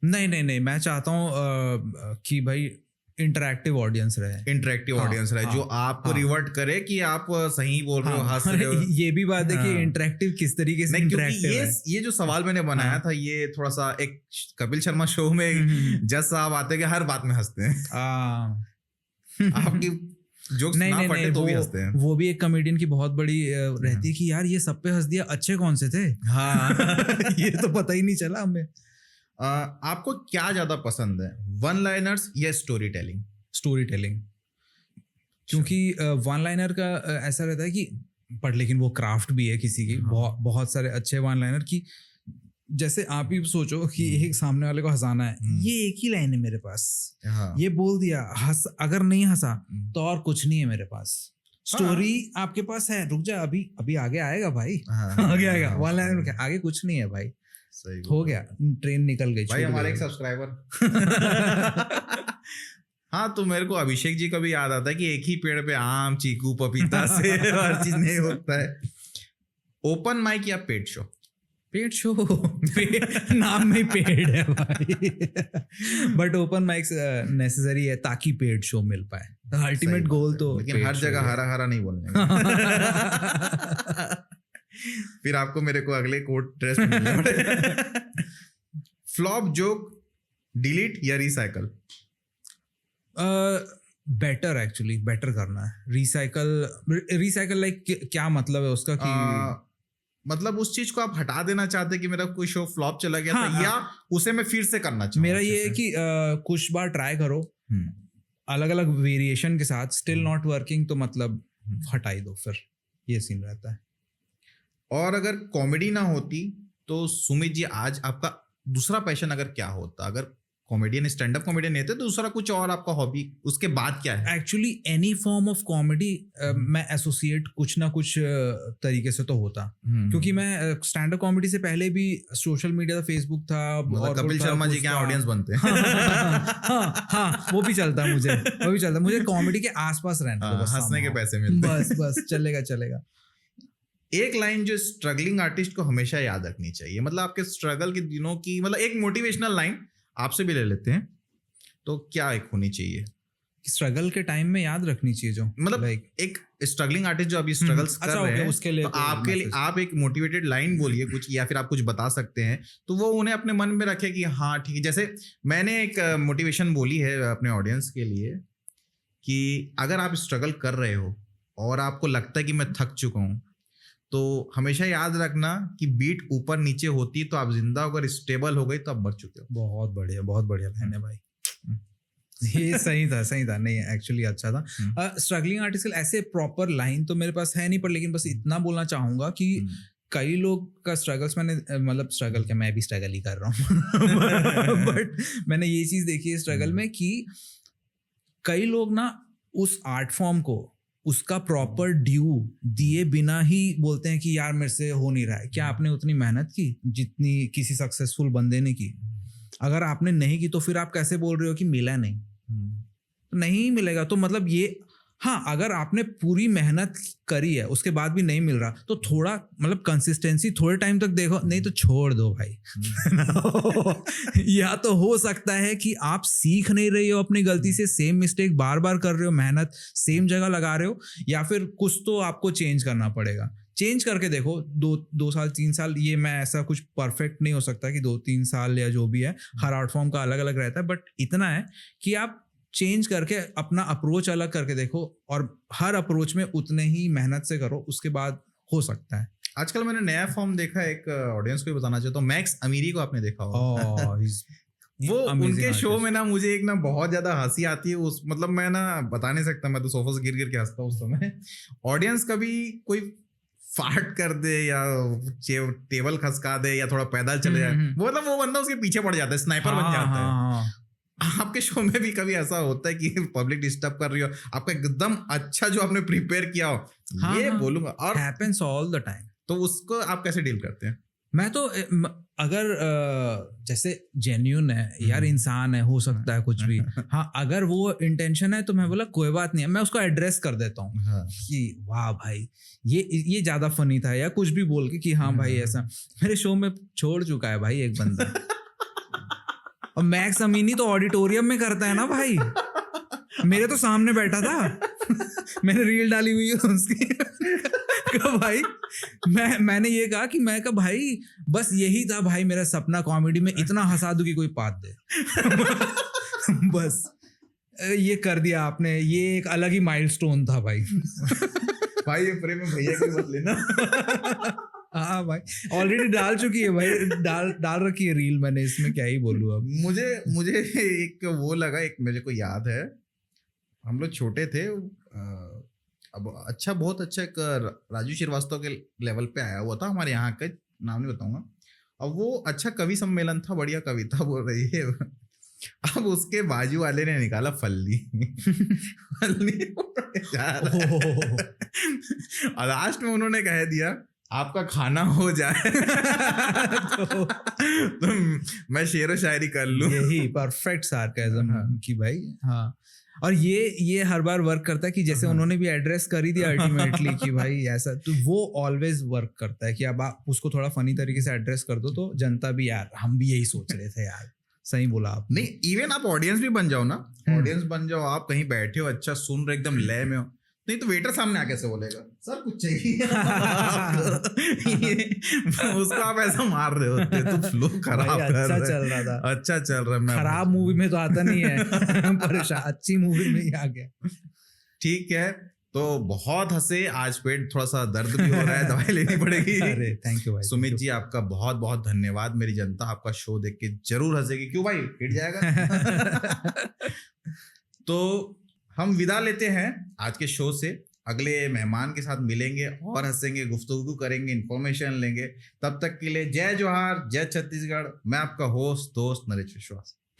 नहीं, मैं चाहता हूँ कि भाई इंटरैक्टिव ऑडियंस रहे, इंटरैक्टिव ऑडियंस रहे, जो आपको रिवर्ट करे कि आप सही बोल रहे हो, हंस रहे हो। ये भी बात है कि इंटरैक्टिव किस तरीके से इंटरैक्टिव है। ये जो सवाल मैंने बनाया था, ये थोड़ा सा एक कपिल शर्मा शो में जज साहब आते हैं कि हर बात में हंसते हैं। आपकी जोक्स ना फटे तो भी हंसते हैं। वो भी एक कॉमेडियन की बहुत बड़ी रहती है कि यार ये सब पे हंस दिया, अच्छे कौन से थे। ये तो पता ही नहीं चला हमें। आपको क्या ज्यादा पसंद है, वन लाइनर्स या स्टोरी टेलिंग? स्टोरी टेलिंग, क्योंकि वन लाइनर का ऐसा रहता है कि, पर लेकिन वो क्राफ्ट भी है किसी की, बहुत सारे अच्छे वन लाइनर की जैसे आप ही सोचो कि एक सामने वाले को हंसाना है, ये एक ही लाइन है मेरे पास, हाँ, ये बोल दिया, हंस, अगर नहीं हंसा तो और कुछ नहीं है मेरे पास। स्टोरी आपके पास है, रुक जा, अभी अभी आगे आएगा भाई, आगे आएगा, वाला आगे कुछ नहीं है भाई, सही हो गया, ट्रेन निकल गई भाई। हमारे एक सब्सक्राइबर हाँ, तो मेरे को अभिषेक जी का भी याद आता है कि एक ही पेड़ पे आम, चीकू, पपीता से हर चीज नहीं होता है। ओपन माइक या पेड शो? पेड शो, नाम में पेड है भाई, बट ओपन माइक्स नेसेसरी है ताकि पेड शो मिल पाए। अल्टीमेट गोल तो, लेकिन हर जगह हरा हरा नहीं बोलने का। फिर आपको मेरे को अगले कोट ड्रेस में फ्लॉप जोक डिलीट या रिसाइकल? बेटर, एक्चुअली बेटर करना है। रिसाइकल लाइक क्या मतलब है उसका कि मतलब उस चीज को आप हटा देना चाहते कि मेरा कोई शो फ्लॉप चला गया था, या उसे मैं फिर से करना चाहूँ? मेरा ये है कि कुछ बार ट्राई करो अलग अलग वेरिएशन के साथ, स्टिल नॉट वर्किंग तो मतलब हटाई दो, फिर ये सीन रहता है। और अगर कॉमेडी ना होती तो सुमित जी आज आपका दूसरा पैशन अगर क्या होता? अगर कॉमेडियन, स्टैंड अप कॉमेडियन नहीं थे तो दूसरा कुछ और आपका हॉबी उसके बाद क्या है? Actually any form of comedy मैं एसोसिएट कुछ ना कुछ तरीके से तो होता, क्योंकि मैं स्टैंड अप कॉमेडी से पहले भी सोशल मीडिया था, फेसबुक था, और कपिल शर्मा जी के ऑडियंस बनते हैं। हाँ, वो भी चलता है मुझे, वो भी चलता है मुझे, कॉमेडी के आसपास रहना, हंसने के पैसे मिलते हैं, बस चलेगा चलेगा। एक लाइन जो स्ट्रगलिंग आर्टिस्ट को हमेशा याद रखनी चाहिए, मतलब आपके स्ट्रगल के दिनों की, मतलब एक मोटिवेशनल लाइन आपसे भी ले लेते हैं, तो क्या एक होनी चाहिए? स्ट्रगल के टाइम में याद रखनी चाहिए, जो मतलब एक स्ट्रगलिंग आर्टिस्ट जो अभी स्ट्रगल्स कर रहे हैं, उसके लिए, तो आपके लिए आप एक मोटिवेटेड लाइन बोलिए कुछ, या फिर आप कुछ बता सकते हैं तो वो उन्हें अपने मन में रखे कि हाँ ठीक है। जैसे मैंने एक मोटिवेशन बोली है अपने ऑडियंस के लिए कि अगर आप स्ट्रगल कर रहे हो और आपको लगता है कि मैं थक चुका हूँ, तो हमेशा याद रखना कि बीट ऊपर नीचे होती है तो आप जिंदा, अगर स्टेबल हो गई तो आप मर चुके हो। बहुत बढ़िया लाइन है भाई, ये सही था नहीं, एक्चुअली अच्छा था। स्ट्रगलिंग आर्टिस्ट ऐसे प्रॉपर लाइन तो मेरे पास है नहीं, पर लेकिन बस इतना बोलना चाहूंगा कि कई लोग का स्ट्रगल्स, मैंने मतलब स्ट्रगल क्या, मैं भी स्ट्रगल ही कर रहा हूँ बट मैंने ये चीज देखी है स्ट्रगल में कि कई लोग ना उस आर्ट फॉर्म को उसका प्रॉपर ड्यू दिए बिना ही बोलते हैं कि यार मेरे से हो नहीं रहा है। क्या आपने उतनी मेहनत की जितनी किसी सक्सेसफुल बंदे ने की? अगर आपने नहीं की तो फिर आप कैसे बोल रहे हो कि मिला नहीं? तो नहीं मिलेगा, तो मतलब ये, हाँ, अगर आपने पूरी मेहनत करी है उसके बाद भी नहीं मिल रहा तो थोड़ा मतलब कंसिस्टेंसी थोड़े टाइम तक देखो, नहीं तो छोड़ दो भाई। या तो हो सकता है कि आप सीख नहीं रही हो अपनी गलती से, सेम मिस्टेक बार बार कर रहे हो, मेहनत सेम जगह लगा रहे हो, या फिर कुछ तो आपको चेंज करना पड़ेगा। चेंज करके देखो, 2 साल 3 साल, ये मैं ऐसा कुछ परफेक्ट नहीं हो सकता कि 2-3 साल या जो भी है, हर आर्ट फॉर्म का अलग अलग रहता है, बट इतना है कि आप चेंज करके अपना अप्रोच अलग करके देखो, और हर अप्रोच में उतने ही मेहनत से करो, उसके बाद हो सकता है। आजकल मैंने नया फॉर्म देखा, एक ऑडियंस को भी बताना चाहता हूँ, मैक्स अमीरी को आपने देखा होगा। वो उनके शो में ना मुझे एक ना बहुत ज्यादा हंसी आती है, उस मतलब मैं ना बता नहीं सकता, मैं तो सोफा से गिर गिर के हंसता हूँ उस समय। ऑडियंस कभी कोई फाट कर दे या टेबल खसका दे या थोड़ा पैदल चले जाए, वो मतलब वो बंदा उसके पीछे पड़ जाता है, स्नाइपर बन जाता है। आपके शो में भी कभी ऐसा होता है कि पब्लिक डिस्टर्ब कर रही हो, आपका एकदम अच्छा जो आपने प्रिपेयर किया हो, ये बोलूंगा, और हैपेंस ऑल द टाइम, तो उसको आप कैसे डील करते हैं? मैं तो अगर जैसे जेन्युइन है यार, इंसान है, हो सकता है कुछ भी, हाँ, अगर वो इंटेंशन है तो मैं बोला कोई बात नहीं है, मैं उसको एड्रेस कर देता हूँ कि वाह भाई ये ज्यादा फनी था, या कुछ भी बोल के कि हाँ भाई ऐसा। मेरे शो में छोड़ चुका है भाई एक बंदा, और मैक्स अमीनी तो ऑडिटोरियम में करता है ना भाई, मेरे तो सामने बैठा था मैंने रील डाली हुई है उसकी कहा भाई, मैंने ये कहा कि मैं कहा भाई बस यही था भाई मेरा सपना, कॉमेडी में इतना हंसा दूं कि कोई पात दे बस ये कर दिया आपने, ये एक अलग ही माइलस्टोन था भाई भाई ये प्रेम में भैया की मत लेना। हाँ भाई, ऑलरेडी डाल चुकी है भाई, डाल रखी है रील मैंने, इसमें क्या ही बोलूं अब। मुझे एक वो लगा, एक मेरे को याद है, हम लोग छोटे थे, अब अच्छा, बहुत अच्छा, एक राजू श्रीवास्तव के लेवल पे आया हुआ था, हमारे यहाँ का नाम नहीं बताऊंगा, अब वो अच्छा कवि सम्मेलन था, बढ़िया कविता बोल रही है। अब उसके बाजू वाले ने निकाला फल्ली। फल्ली जा रहा है। और लास्ट में उन्होंने कह दिया आपका खाना हो जाए तो मैं शेरो शायरी कर लूं। यही परफेक्ट सार्केज्म की भाई। हाँ, और ये हर बार वर्क करता है कि जैसे उन्होंने भी एड्रेस करी थी अल्टीमेटली कि भाई ऐसा, तो वो ऑलवेज वर्क करता है कि अब आप उसको थोड़ा फनी तरीके से एड्रेस कर दो तो जनता भी, यार हम भी यही सोच रहे थे यार, सही बोला आप। नहीं, इवन आप ऑडियंस भी बन जाओ ना, ऑडियंस बन जाओ, आप कहीं बैठे हो, अच्छा सुन रहे, एकदम लय में हो, नहीं तो वेटर सामने आके से बोलेगा सर कुछ चाहिए। उसको आप ऐसा मार रहे होते तो फ्लो खराब कर अच्छा रहे। चल रहा था, अच्छा चल रहा है, खराब मूवी में तो आता नहीं है परेशान, अच्छी मूवी में ही आ गया। ठीक है, तो बहुत हंसे, आज पेट थोड़ा सा दर्द भी हो रहा है, दवाई लेनी पड़ेगी। अरे थैंक यू भाई। सुमित जी आपका बहुत बहुत धन्यवाद। मेरी जनता आपका शो देख के जरूर हंसेगी, क्यों भाई, हिट जाएगा। तो हम विदा लेते हैं आज के शो से, अगले मेहमान के साथ मिलेंगे और हंसेंगे, गुफ्तगू करेंगे, इन्फॉर्मेशन लेंगे। तब तक के लिए जय जोहार, जय छत्तीसगढ़। मैं आपका होस्ट दोस्त नरेश विश्वास।